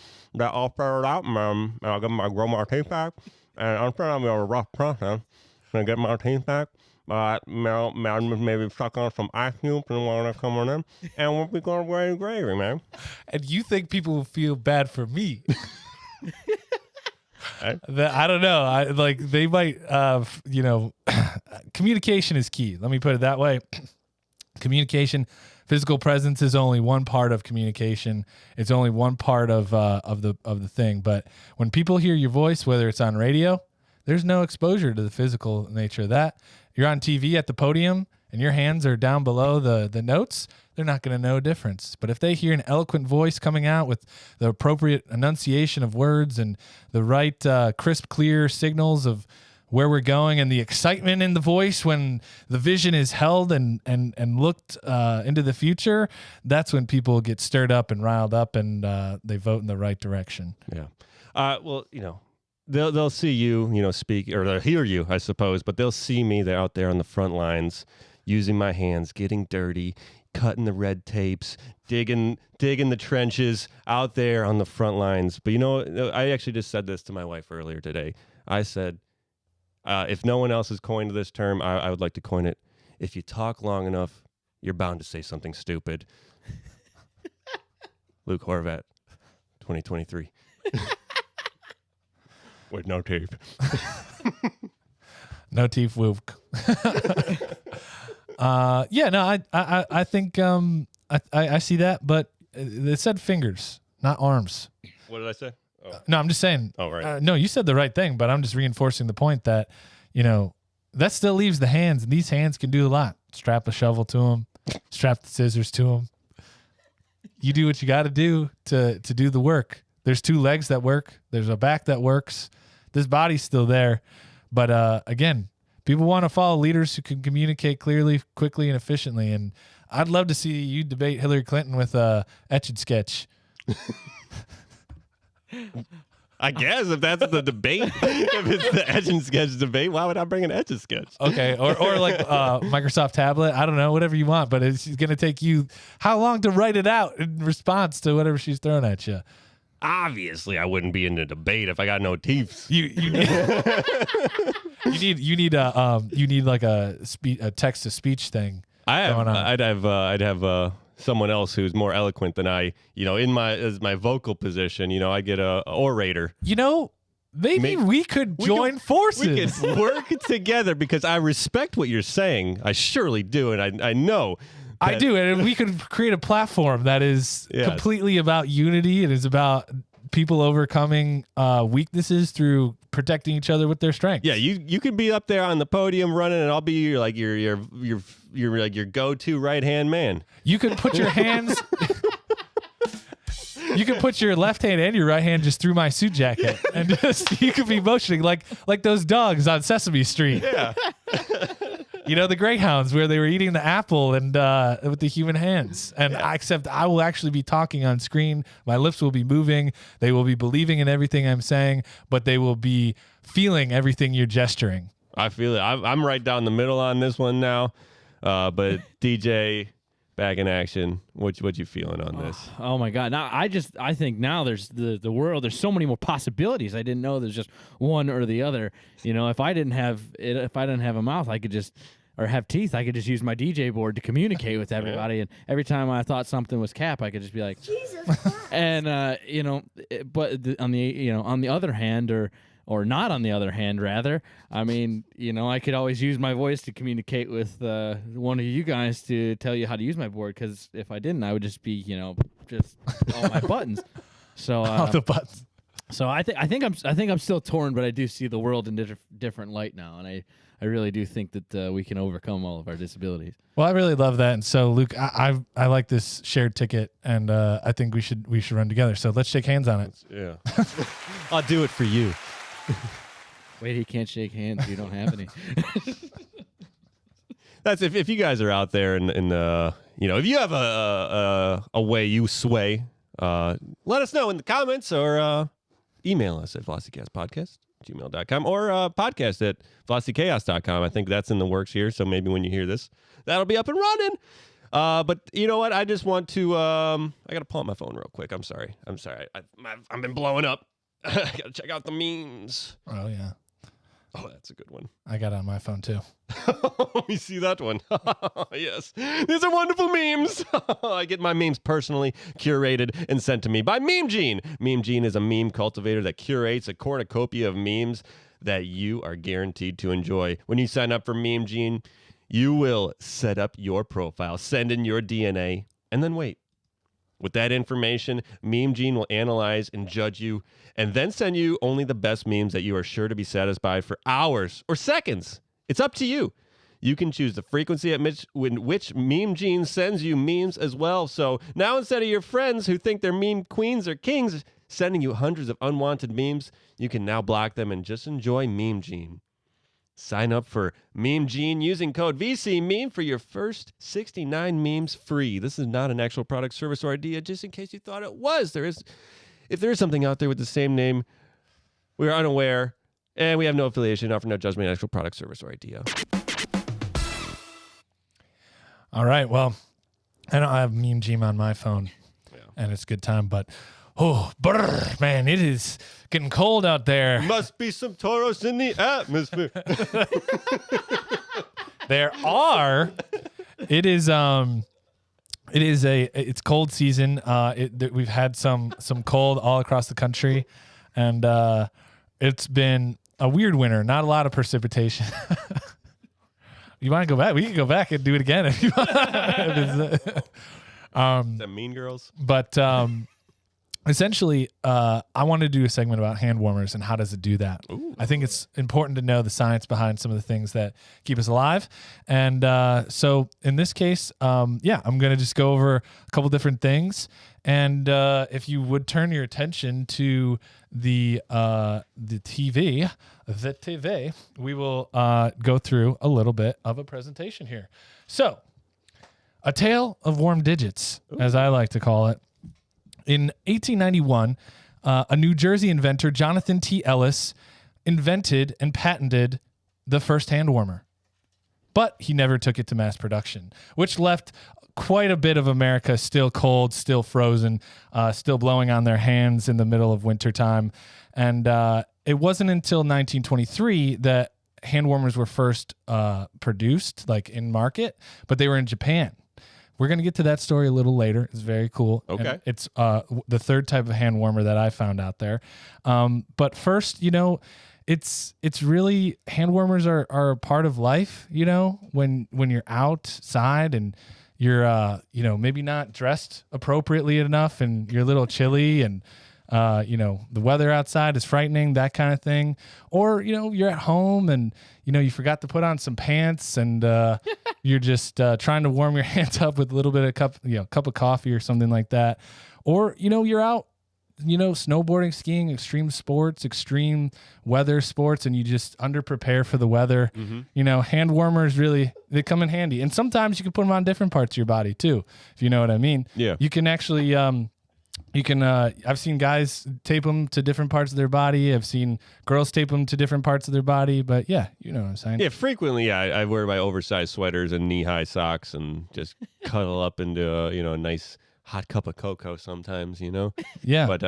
all figured out, and I'll grow my teeth back. And I'm sure I'll be a rough process to get my teeth back. But maybe suck on some ice cubes and want to come on in, and we'll be going gravy, man. And you think people will feel bad for me? I don't know. They might. Communication is key. Let me put it that way. Communication, physical presence is only one part of communication. It's only one part of the thing. But when people hear your voice, whether it's on radio, there's no exposure to the physical nature of that. You're on TV at the podium and your hands are down below the notes, they're not going to know a difference. But if they hear an eloquent voice coming out with the appropriate enunciation of words and the right crisp, clear signals of where we're going and the excitement in the voice when the vision is held and looked into the future, that's when people get stirred up and riled up and they vote in the right direction. Yeah. They'll see you, speak, or they'll hear you, I suppose, but they'll see me there out there on the front lines, using my hands, getting dirty, cutting the red tapes, digging the trenches out there on the front lines. But I actually just said this to my wife earlier today. I said, if no one else has coined this term, I would like to coin it. If you talk long enough, you're bound to say something stupid. Luke Horvat, 2023. With no teeth. No teeth, whoop. I think I see that, but it said fingers, not arms. What did I say? Oh. No, I'm just saying. Oh, right. No, you said the right thing, but I'm just reinforcing the point that, that still leaves the hands, and these hands can do a lot. Strap a shovel to them, strap the scissors to them. You do what you got to do to do the work. There's 2 legs that work. There's a back that works. This body's still there. But again, people want to follow leaders who can communicate clearly, quickly, and efficiently. And I'd love to see you debate Hillary Clinton with a Etch-a-Sketch. I guess if that's the debate, if it's the Etch and Sketch debate, why would I bring an Etch and Sketch? Okay, or like Microsoft tablet. I don't know, whatever you want, but it's going to take you how long to write it out in response to whatever she's throwing at you? Obviously, I wouldn't be in the debate if I got no teeth. You need like a text to speech thing. I'd have someone else who's more eloquent than I. As my vocal position, I get a orator. Maybe we could join forces. We could work together because I respect what you're saying. I surely do, and I know. I do, and we could create a platform that is completely about unity. It is about people overcoming weaknesses through protecting each other with their strengths. Yeah, you could be up there on the podium running, and I'll be your go-to right-hand man. You could put your hands. You can put your left hand and your right hand just through my suit jacket, and just you could be motioning like those dogs on Sesame Street. Yeah. The Greyhounds where they were eating the apple and with the human hands. And except I will actually be talking on screen. My lips will be moving. They will be believing in everything I'm saying, but they will be feeling everything you're gesturing. I feel it. I'm right down the middle on this one now. But DJ, back in action. What you feeling on this? Oh my God! Now I think now there's the world. There's so many more possibilities. I didn't know there's just one or the other. If I didn't have a mouth, I could just. Or have teeth, I could just use my DJ board to communicate with everybody. And every time I thought something was cap, I could just be like, Jesus Christ. And but on the other hand, or not on the other hand, rather, I could always use my voice to communicate with one of you guys to tell you how to use my board. Because if I didn't, I would just be just all my buttons. So all the buttons. So I think I'm still torn, but I do see the world in different light now, and I really do think that we can overcome all of our disabilities. Well, I really love that, and so Luke, I like this shared ticket, and I think we should run together. So let's shake hands on it. Yeah, I'll do it for you. Wait, he can't shake hands. You don't have any. That's if you guys are out there and if you have a way you sway, let us know in the comments or email us at velocitycastpodcast@gmail.com or podcast at velocitychaos.com. I think that's in the works here, so maybe when you hear this, that'll be up and running. But you know what? I just want to. I gotta pull out my phone real quick. I'm sorry. I've been blowing up. I gotta check out the memes. Oh yeah. Oh, that's a good one. I got it on my phone too. Let me see that one. Yes. These are wonderful memes. I get my memes personally curated and sent to me by Meme Gene. Meme Gene is a meme cultivator that curates a cornucopia of memes that you are guaranteed to enjoy. When you sign up for Meme Gene, you will set up your profile, send in your DNA, and then wait. With that information, Meme Gene will analyze and judge you, and then send you only the best memes that you are sure to be satisfied for hours or seconds. It's up to you. You can choose the frequency at which Meme Gene sends you memes as well. So now instead of your friends who think they're meme queens or kings sending you hundreds of unwanted memes, you can now block them and just enjoy Meme Gene. Sign up for Meme Gene using code VCMeme for your first 69 memes free. This is not an actual product, service, or idea, just in case you thought it was. If there is something out there with the same name, we are unaware, and we have no affiliation, offer no judgment, actual product, service, or idea. All right. Well, I don't have Meme Gene on my phone, and it's a good time, but man, it is getting cold out there. Must be some Tauros in the atmosphere. There are. It's cold season. We've had some cold all across the country, and it's been a weird winter. Not a lot of precipitation. You want to go back? We can go back and do it again if you want. That Mean Girls. But essentially, I wanted to do a segment about hand warmers and how does it do that. Ooh. I think it's important to know the science behind some of the things that keep us alive. And so in this case, I'm going to just go over a couple different things. And if you would turn your attention to the TV, we will go through a little bit of a presentation here. So, a tale of warm digits, as I like to call it, In 1891, a New Jersey inventor, Jonathan T. Ellis, invented and patented the first hand warmer. But he never took it to mass production, which left quite a bit of America still cold, still frozen, still blowing on their hands in the middle of wintertime. And it wasn't until 1923 that hand warmers were first produced, like in market, but they were in Japan. We're going to get to that story a little later. It's very cool. Okay. And it's the third type of hand warmer that I found out there. But first, it's really, hand warmers are a part of life, when you're outside and you're, maybe not dressed appropriately enough and you're a little chilly and, the weather outside is frightening, that kind of thing. Or, you're at home and, you forgot to put on some pants and you're just trying to warm your hands up with a little bit of cup of coffee or something like that. Or, you're out, snowboarding, skiing, extreme sports, extreme weather sports, and you just underprepare for the weather. Mm-hmm. Hand warmers really, they come in handy. And sometimes you can put them on different parts of your body too, if you know what I mean. Yeah. You can actually, I've seen guys tape them to different parts of their body. I've seen girls tape them to different parts of their body, but yeah, you know what I'm saying? Yeah, frequently, I wear my oversized sweaters and knee-high socks and just cuddle up into a nice hot cup of cocoa sometimes, Yeah. But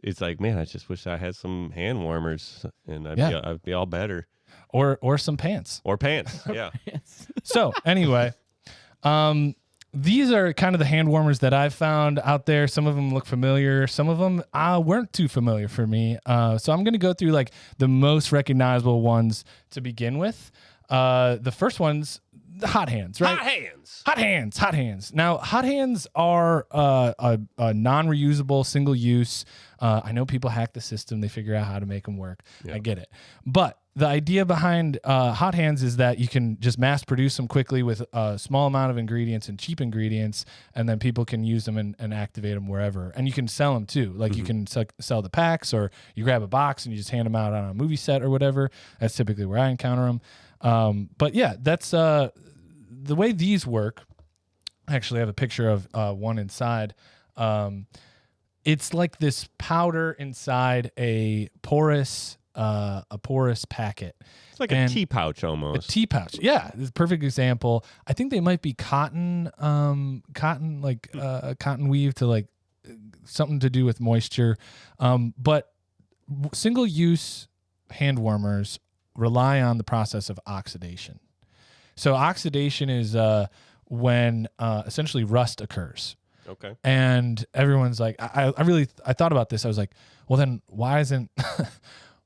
it's like, man, I just wish I had some hand warmers and I'd be all better. Or some pants. Or pants, yeah. So anyway, these are kind of the hand warmers that I've found out there. Some of them look familiar. Some of them weren't too familiar for me. So I'm going to go through like the most recognizable ones to begin with. The first one's the hot hands, right? Hot hands. Now, hot hands are a non-reusable, single-use. I know people hack the system. They figure out how to make them work. Yeah. I get it. But the idea behind hot hands is that you can just mass produce them quickly with a small amount of ingredients and cheap ingredients, and then people can use them and activate them wherever. And you can sell them too. Like you can sell the packs, or you grab a box and you just hand them out on a movie set or whatever. That's typically where I encounter them. But yeah, that's the way these work. Actually, I have a picture of one inside. It's like this powder inside a porous packet. It's like a tea pouch almost. A tea pouch. Yeah, it's a perfect example. I think they might be cotton weave to like something to do with moisture. But single-use hand warmers rely on the process of oxidation. So oxidation is when essentially rust occurs. Okay. And everyone's like, I thought about this. I was like, well, then why isn't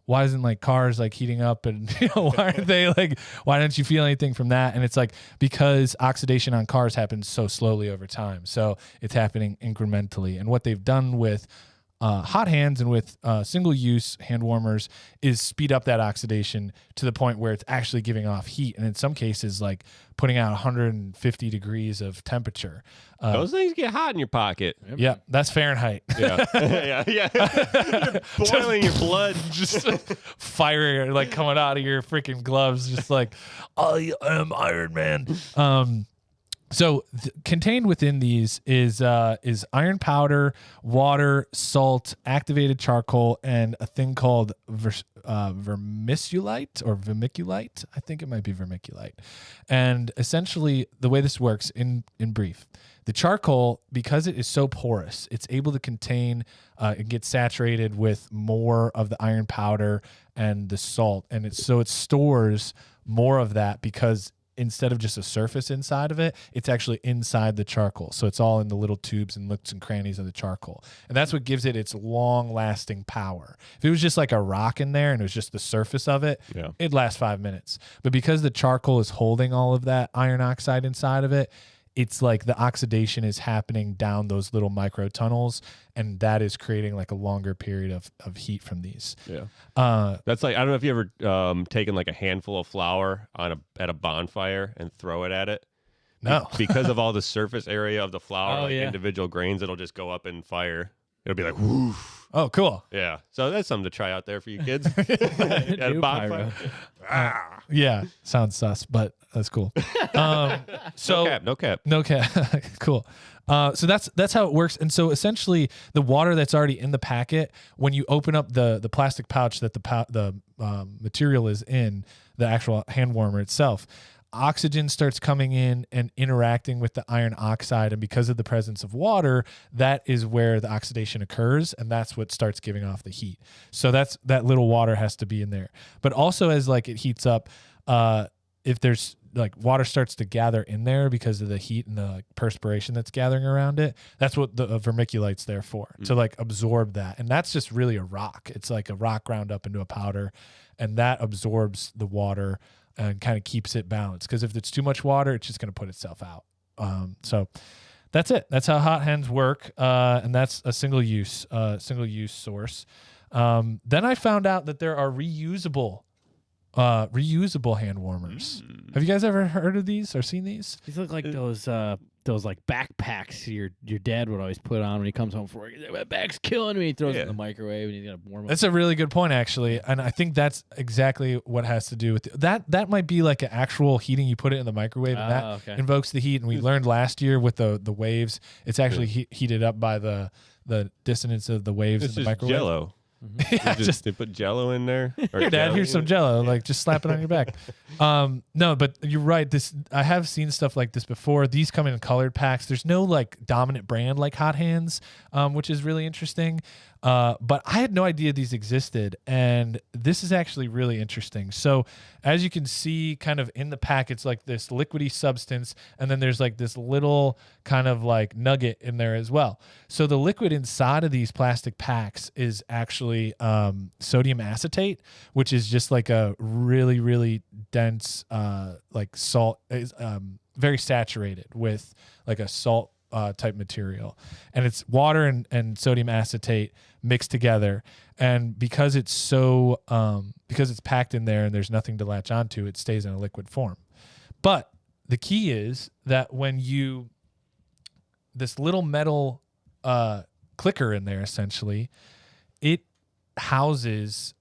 like cars like heating up, and why aren't they like, why don't you feel anything from that? And it's like, because oxidation on cars happens so slowly over time. So it's happening incrementally. And what they've done with hot hands and with single-use hand warmers is speed up that oxidation to the point where it's actually giving off heat, and in some cases, like putting out 150 degrees of temperature. Those things get hot in your pocket. Yeah, that's Fahrenheit. Yeah, yeah. You're boiling your blood. Just fire like coming out of your freaking gloves, just like, I am Iron Man. So contained within these is iron powder, water, salt, activated charcoal, and a thing called vermiculite or vermiculite. I think it might be vermiculite. And essentially, the way this works, in brief, the charcoal, because it is so porous, it's able to contain and get saturated with more of the iron powder and the salt, and it stores more of that because instead of just a surface inside of it, it's actually inside the charcoal. So it's all in the little tubes and nooks and crannies of the charcoal. And that's what gives it its long-lasting power. If it was just like a rock in there and it was just the surface of it, it'd last 5 minutes. But because the charcoal is holding all of that iron oxide inside of it, it's like the oxidation is happening down those little micro tunnels, and that is creating like a longer period of heat from these. Yeah. That's like, I don't know if you ever taken like a handful of flour at a bonfire and throw it at it. No. Because of all the surface area of the flour, individual grains, it'll just go up in fire. It'll be like, woof. Oh, cool. Yeah. So that's something to try out there for you kids. At a bonfire. Yeah, sounds sus, but that's cool. So No cap. no cap. Cool. So that's how it works. And so essentially, the water that's already in the packet, when you open up the plastic pouch that the material is in, the actual hand warmer itself, oxygen starts coming in and interacting with the iron oxide, and because of the presence of water, that is where the oxidation occurs, and that's what starts giving off the heat. So that little water has to be in there. But also as like it heats up, if there's like water starts to gather in there because of the heat and the perspiration that's gathering around it, that's what the vermiculite's there for, to like absorb that. And that's just really a rock. It's like a rock ground up into a powder, and that absorbs the water and kind of keeps it balanced. Because if it's too much water, it's just going to put itself out. So that's it. That's how hot hands work, and that's a single use source. Then I found out that there are reusable hand warmers. Have you guys ever heard of these or seen these? These look like those like backpacks your dad would always put on when he comes home from work. He's like, my back's killing me. He throws it in the microwave and he's got to warm up. That's a really good point, actually, and I think that's exactly what has to do with that. That might be like an actual heating. You put it in the microwave, and that invokes the heat. And we learned last year with the waves, it's actually heated up by the dissonance of the waves in the microwave. Jello. Yeah, just they put Jello in there. Here, Dad, here's some Jello. Like, just slap it on your back. No, but you're right. I have seen stuff like this before. These come in colored packs. There's no like dominant brand like Hot Hands, which is really interesting. But I had no idea these existed, and this is actually really interesting. So as you can see kind of in the pack, it's like this liquidy substance, and then there's like this little kind of like nugget in there as well. So the liquid inside of these plastic packs is actually sodium acetate, which is just like a really, really dense like salt, is very saturated with like a salt type material, and it's water and sodium acetate mixed together. And because it's so because it's packed in there and there's nothing to latch onto, it stays in a liquid form. But the key is that when this little metal clicker in there, essentially, it houses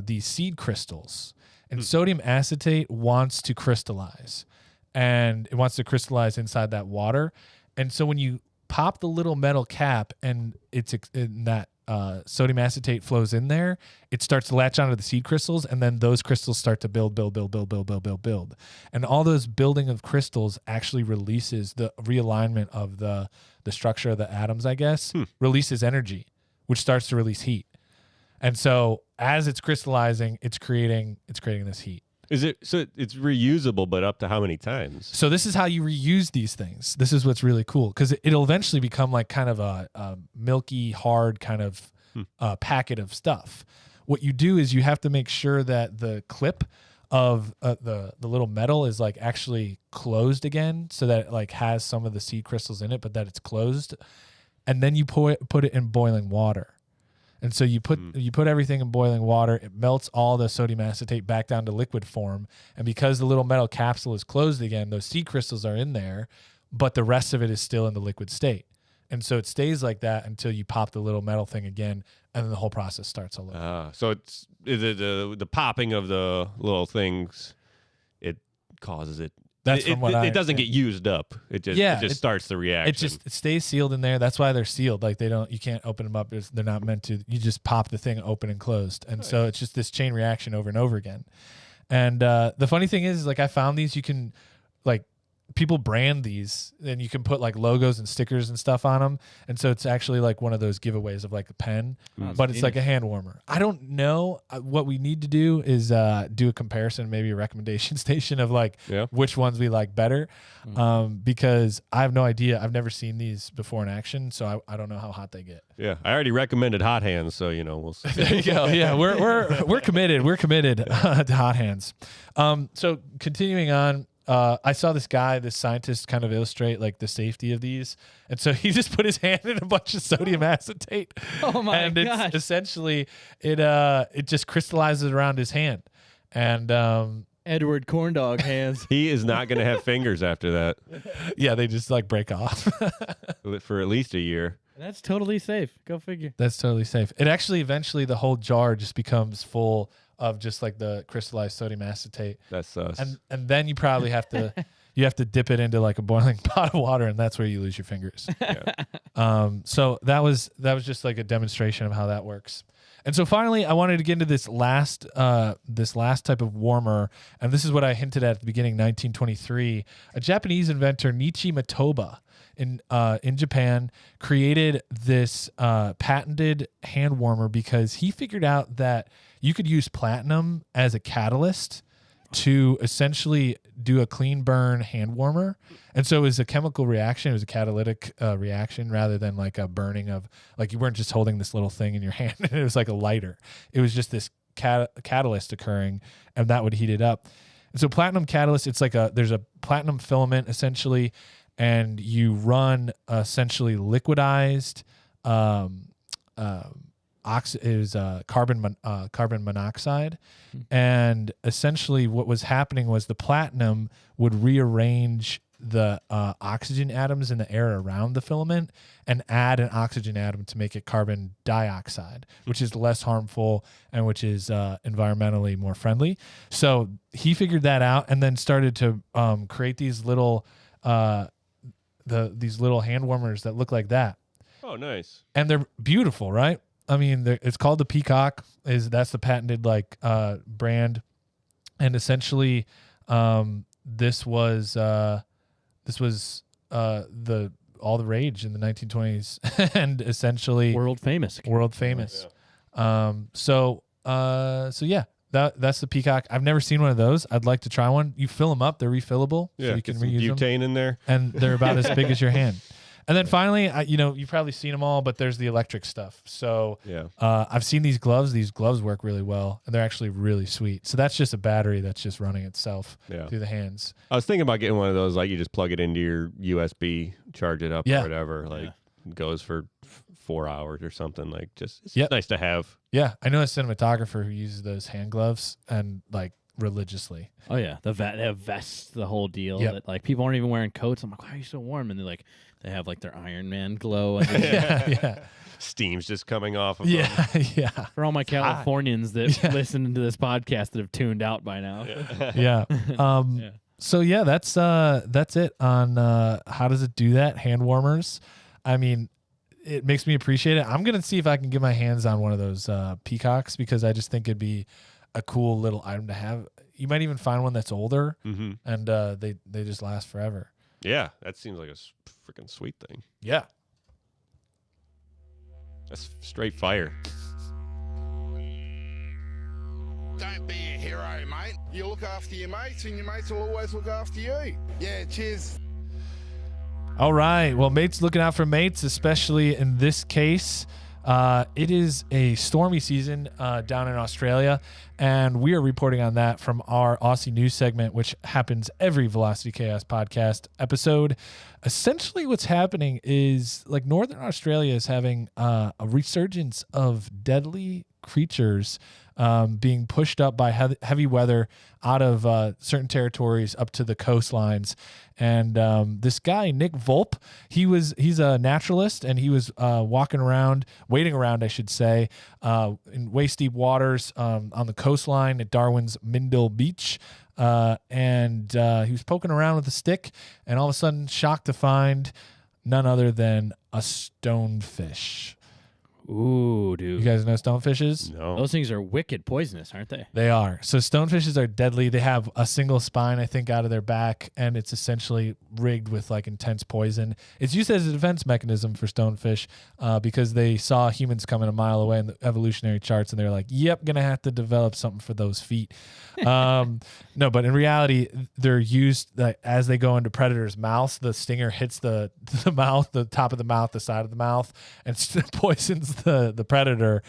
these seed crystals, and sodium acetate wants to crystallize, and it wants to crystallize inside that water. And so when you pop the little metal cap and it's in that sodium acetate flows in there, it starts to latch onto the seed crystals, and then those crystals start to build. And all those building of crystals actually releases the realignment of the structure of the atoms, I guess, releases energy, which starts to release heat. And so as it's crystallizing, it's creating this heat. Is it so? It's reusable, but up to how many times? So this is how you reuse these things. This is what's really cool, because it'll eventually become like kind of a milky, hard kind of packet of stuff. What you do is you have to make sure that the clip of the little metal is like actually closed again, so that it like has some of the seed crystals in it, but that it's closed. And then you put it in boiling water. And so you put everything in boiling water, it melts all the sodium acetate back down to liquid form. And because the little metal capsule is closed again, those seed crystals are in there, but the rest of it is still in the liquid state. And so it stays like that until you pop the little metal thing again, and then the whole process starts all over. So it's the popping of the little things, it causes it. That's from what it doesn't get used up. It just starts the reaction. It stays sealed in there. That's why they're sealed. Like you can't open them up. They're not meant to. You just pop the thing open and closed. And so it's just this chain reaction over and over again. And the funny thing is like I found these, you can like people brand these, and you can put like logos and stickers and stuff on them. And so it's actually like one of those giveaways of like a pen, but it's like a hand warmer. I don't know. What we need to do is do a comparison, maybe a recommendation station of like which ones we like better, because I have no idea. I've never seen these before in action, so I don't know how hot they get. Yeah, I already recommended Hot Hands, so we'll see. There you go. Yeah, we're committed. We're committed to Hot Hands. So continuing on. I saw this scientist kind of illustrate like the safety of these. And so he just put his hand in a bunch of sodium acetate. Oh my gosh. And it's essentially, it just crystallizes around his hand. And Edward Corndog hands. He is not going to have fingers after that. Yeah, they just like break off. For at least a year. That's totally safe. Go figure. That's totally safe. It actually eventually the whole jar just becomes full of just like the crystallized sodium acetate. That's sus. And then you probably have to dip it into like a boiling pot of water, and that's where you lose your fingers. Yeah. So that was just like a demonstration of how that works. And so finally, I wanted to get into this last type of warmer, and this is what I hinted at the beginning. 1923, a Japanese inventor, Nichi Matoba, in Japan, created this patented hand warmer because he figured out that you could use platinum as a catalyst to essentially do a clean burn hand warmer. And so it was a chemical reaction. It was a catalytic reaction rather than like a burning of, like you weren't just holding this little thing in your hand and it was like a lighter. It was just this catalyst occurring, and that would heat it up. And so platinum catalyst, it's like there's a platinum filament essentially, and you run essentially liquidized carbon monoxide. And essentially what was happening was the platinum would rearrange the oxygen atoms in the air around the filament and add an oxygen atom to make it carbon dioxide, which is less harmful and which is environmentally more friendly. So he figured that out and then started to create these little these little hand warmers that look like that. Oh, nice. And they're beautiful, right? I mean, it's called the Peacock. That's the patented like brand, and essentially, this was all the rage in the 1920s, and essentially World famous. So yeah, that's the Peacock. I've never seen one of those. I'd like to try one. You fill them up; they're refillable, Yeah, so you get can some reuse butane them. in there. And they're about as big as your hand. And then finally, you've probably seen them all, but there's the electric stuff. So Yeah. I've seen these gloves. These gloves work really well, and they're actually really sweet. So that's just a battery that's just running itself through the hands. I was thinking about getting one of those, like you just plug it into your USB, charge it up or whatever. Like it goes for 4 hours or something. Like it's nice to have. Yeah, I know a cinematographer who uses those hand gloves and like religiously. Oh yeah, they have vests, the whole deal. Yep. That, like people aren't even wearing coats. I'm like, why are you so warm? And they have like their Iron Man glow. Yeah. Steam's just coming off of Yeah, them. yeah. For all my Californians that listen to this podcast that have tuned out by now. Yeah. So yeah, that's it on how does it do that? Hand warmers. I mean, it makes me appreciate it. I'm gonna see if I can get my hands on one of those Peacocks because I just think it'd be a cool little item to have. You might even find one that's older, and they just last forever. Yeah, that seems like a freaking sweet thing. Yeah. That's straight fire. Don't be a hero, mate. You look after your mates, and your mates will always look after you. Yeah, cheers. All right. Well, mates looking out for mates, especially in this case. It is a stormy season down in Australia, and we are reporting on that from our Aussie news segment, which happens every Velocity Chaos podcast episode. Essentially, what's happening is like Northern Australia is having a resurgence of deadly creatures being pushed up by heavy weather out of certain territories up to the coastlines. And this guy, Nick Volpe, he's a naturalist, and he was waiting around, I should say, in waist-deep waters on the coastline at Darwin's Mindil Beach. And he was poking around with a stick, and all of a sudden, shocked to find none other than a stonefish. Ooh, dude. You guys know stonefishes? No. Those things are wicked poisonous, aren't they? They are. So stonefishes are deadly. They have a single spine, I think, out of their back, and it's essentially rigged with like intense poison. It's used as a defense mechanism for stonefish because they saw humans coming a mile away in the evolutionary charts, and they're like, yep, gonna have to develop something for those feet. No, but in reality, they're used as they go into predators' mouths. The stinger hits the mouth, the top of the mouth, the side of the mouth, and poisons the predator,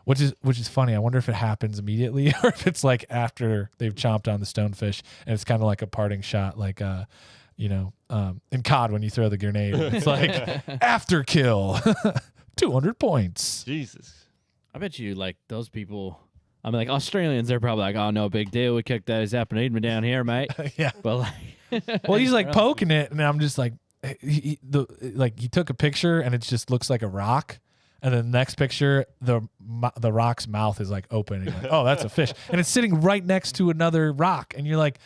which is funny. I wonder if it happens immediately or if it's like after they've chomped on the stonefish, and it's kind of like a parting shot, like in COD when you throw the grenade, it's like after kill, 200 points. Jesus. I bet you like those people. I mean, like Australians, they're probably like, "Oh, no big deal. We kicked that Zapanidman down here, mate." Yeah. But like, Well, he's like poking it, and I'm just like, he took a picture, and it just looks like a rock, And then the next picture, the rock's mouth is like open. And you're like, oh, that's a fish. And it's sitting right next to another rock. And you're like,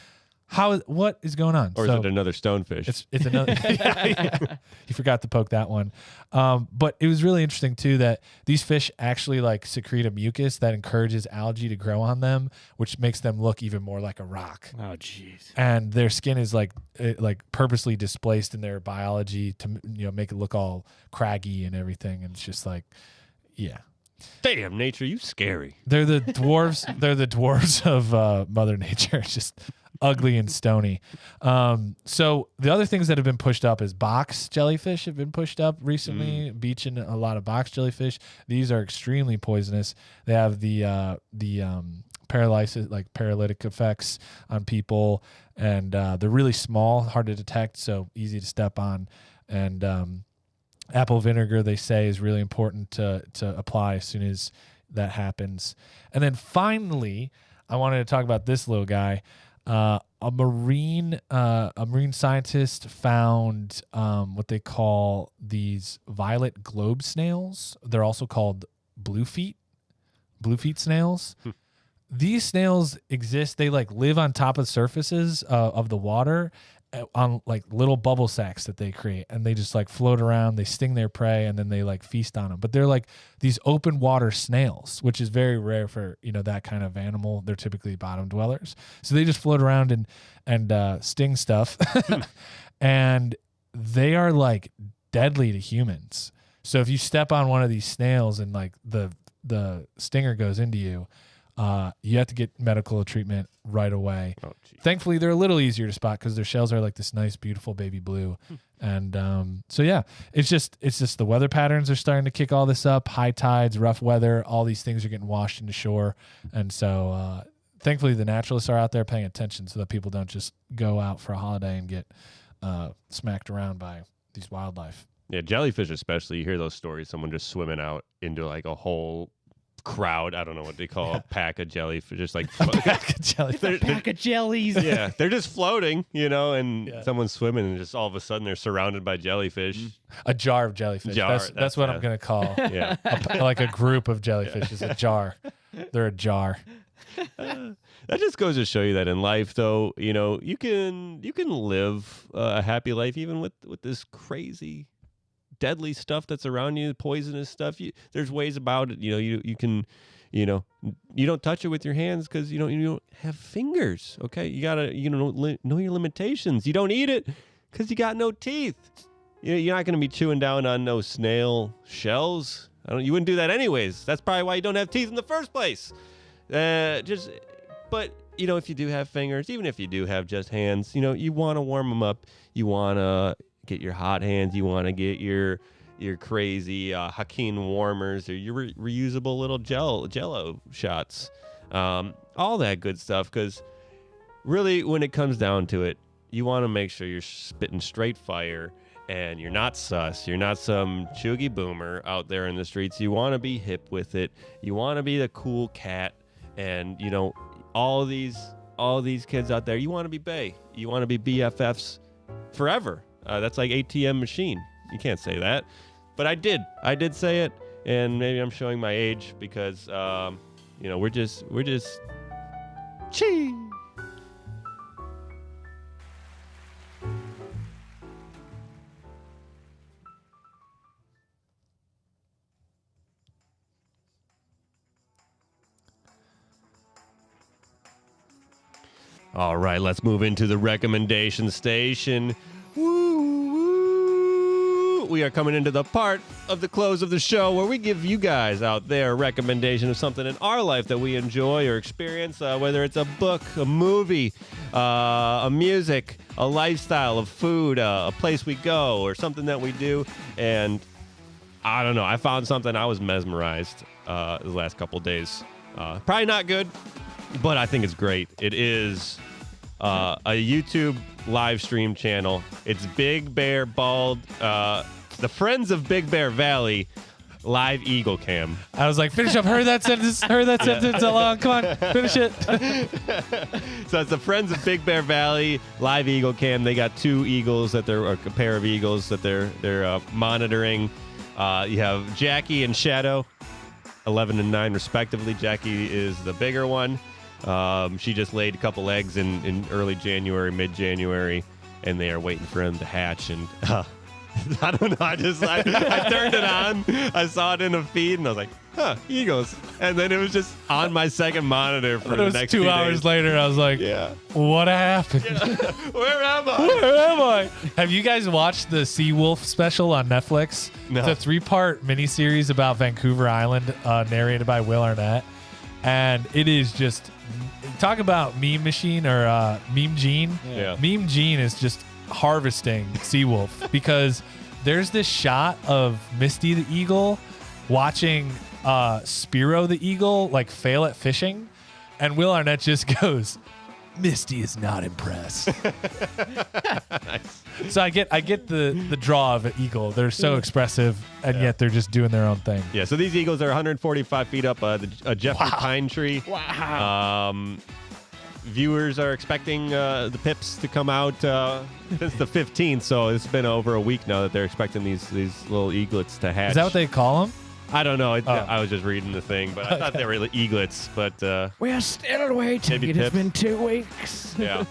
what is going on? Or is it another stonefish? It's another. Yeah. You forgot to poke that one. But it was really interesting too that these fish actually like secrete a mucus that encourages algae to grow on them, which makes them look even more like a rock. Oh, jeez. And their skin is like purposely displaced in their biology to make it look all craggy and everything. And it's just like, yeah. Damn, nature, you scary. They're the dwarves. They're the dwarves of Mother Nature. It's just ugly and stony. So the other things that have been pushed up is box jellyfish have been pushed up recently. Beaching a lot of box jellyfish. These are extremely poisonous. They have the paralysis, like paralytic effects on people, and they're really small, hard to detect, so easy to step on. And apple vinegar, they say, is really important to apply as soon as that happens. And then finally, I wanted to talk about this little guy. A marine scientist found what they call these violet globe snails. They're also called bluefeet snails. These snails exist. They like live on top of surfaces of the water on like little bubble sacks that they create, and they just like float around. They sting their prey, and then they like feast on them. But they're like these open water snails, which is very rare for that kind of animal. They're typically bottom dwellers, so they just float around and sting stuff, and they are like deadly to humans. So if you step on one of these snails and like the stinger goes into you, you have to get medical treatment right away. Oh, thankfully, they're a little easier to spot because their shells are like this nice, beautiful baby blue. And so, yeah, it's just the weather patterns are starting to kick all this up. High tides, rough weather, all these things are getting washed into shore. And so thankfully, the naturalists are out there paying attention so that people don't just go out for a holiday and get smacked around by these wildlife. Yeah, jellyfish especially. You hear those stories, someone just swimming out into like a whole crowd. I don't know what they call a pack of jellyfish, just like Pack of jellyfish. Pack of jellies. Yeah, they're just floating, and someone's swimming, and just all of a sudden they're surrounded by jellyfish. A jar of jellyfish. That's what I'm gonna call. Yeah, like a group of jellyfish is a jar. They're a jar. That just goes to show you that in life, though, you can live a happy life even with this crazy, deadly stuff that's around you, poisonous stuff. There's ways about it. You can, you don't touch it with your hands because you don't have fingers. Okay, you gotta know your limitations. You don't eat it because you got no teeth. You're not gonna be chewing down on no snail shells. You wouldn't do that anyways. That's probably why you don't have teeth in the first place. But if you do have fingers, even if you do have just hands, you want to warm them up. You want to get your hot hands. You want to get your crazy Hakeem warmers or your reusable little Jello shots, all that good stuff. Because really, when it comes down to it, you want to make sure you're spitting straight fire and you're not sus. You're not some chuggy boomer out there in the streets. You want to be hip with it. You want to be the cool cat. And all these kids out there, you want to be bae. You want to be BFFs forever. That's like ATM machine. You can't say that, but I did say it, and maybe I'm showing my age because we're just chee. All right, let's move into the recommendation station. Woo, woo. We are coming into the part of the close of the show where we give you guys out there a recommendation of something in our life that we enjoy or experience, whether it's a book, a movie, a music, a lifestyle, a food, a place we go, or something that we do. And I don't know, I found something I was mesmerized the last couple days. Probably not good, but I think it's great. It is a YouTube live stream channel. It's Big Bear Bald, the Friends of Big Bear Valley live Eagle Cam. I was like, finish up. Hurry that sentence. Hurry that sentence along. Come on, finish it. So it's the Friends of Big Bear Valley live Eagle Cam. They got two eagles a pair of eagles that they're monitoring. You have Jackie and Shadow, 11 and 9 respectively. Jackie is the bigger one. She just laid a couple eggs in early January, mid-January, and they are waiting for them to hatch. And I don't know. I turned it on. I saw it in a feed, and I was like, huh, eagles. And then it was just on my second monitor for the next 2 hours days. later. I was like, Yeah. what happened? Yeah. Where am I? Where am I? Have you guys watched the Seawolf special on Netflix? No. It's a 3-part miniseries about Vancouver Island, narrated by Will Arnett. And it is just, talk about meme machine or meme gene. Yeah. Meme gene is just harvesting Seawolf because there's this shot of Misty the eagle watching Spiro the eagle like fail at fishing, and Will Arnett just goes, Misty is not impressed. Nice. So I get the draw of an eagle. They're so expressive, and yet they're just doing their own thing. Yeah, so these eagles are 145 feet up a Jeffrey pine tree. Wow. Viewers are expecting the pips to come out since the 15th, so it's been over a week now that they're expecting these little eaglets to hatch. Is that what they call them? I don't know. I was just reading the thing, but I thought they were eaglets. But We are still waiting. Maybe It has pips. been 2 weeks. yeah,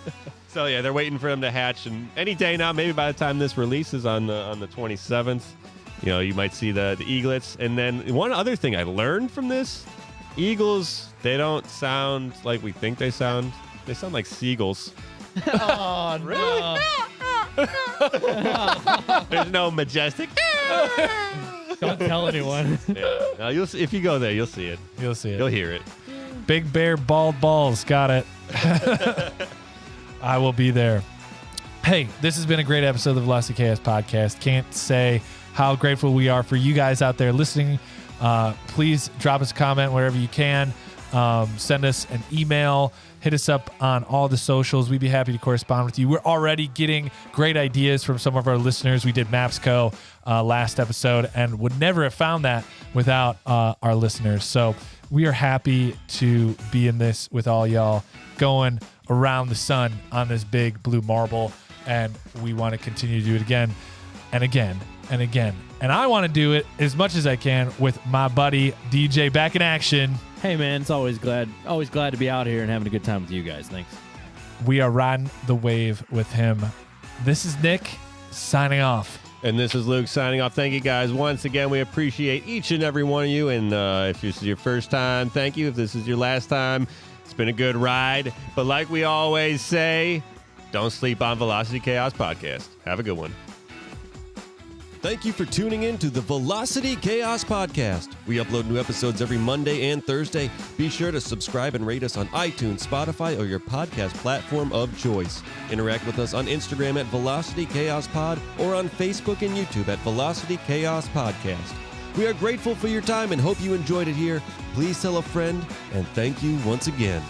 so yeah, they're waiting for them to hatch, and any day now, maybe by the time this releases on the 27th, you might see the eaglets. And then one other thing I learned from this: eagles, they don't sound like we think they sound. They sound like seagulls. Oh, really? There's no majestic. Don't tell anyone. Yeah. Now you'll see, if you go there, you'll see it. You'll see it. You'll hear it. Big Bear Bald Balls. Got it. I will be there. Hey, this has been a great episode of the Velocity Chaos Podcast. Can't say how grateful we are for you guys out there listening. Please drop us a comment wherever you can. Send us an email. Hit us up on all the socials. We'd be happy to correspond with you. We're already getting great ideas from some of our listeners. We did Mapsco last episode and would never have found that without our listeners. So we are happy to be in this with all y'all, going around the sun on this big blue marble. And we want to continue to do it again and again and again. And I want to do it as much as I can with my buddy DJ back in action. Hey, man, it's always glad to be out here and having a good time with you guys. Thanks. We are riding the wave with him. This is Nick signing off. And this is Luke signing off. Thank you guys once again. We appreciate each and every one of you. And if this is your first time, thank you. If this is your last time, it's been a good ride. But like we always say, don't sleep on Velocity Chaos Podcast. Have a good one. Thank you for tuning in to the Velocity Chaos Podcast. We upload new episodes every Monday and Thursday. Be sure to subscribe and rate us on iTunes, Spotify, or your podcast platform of choice. Interact with us on Instagram at Velocity Chaos Pod or on Facebook and YouTube at Velocity Chaos Podcast. We are grateful for your time and hope you enjoyed it here. Please tell a friend, and thank you once again.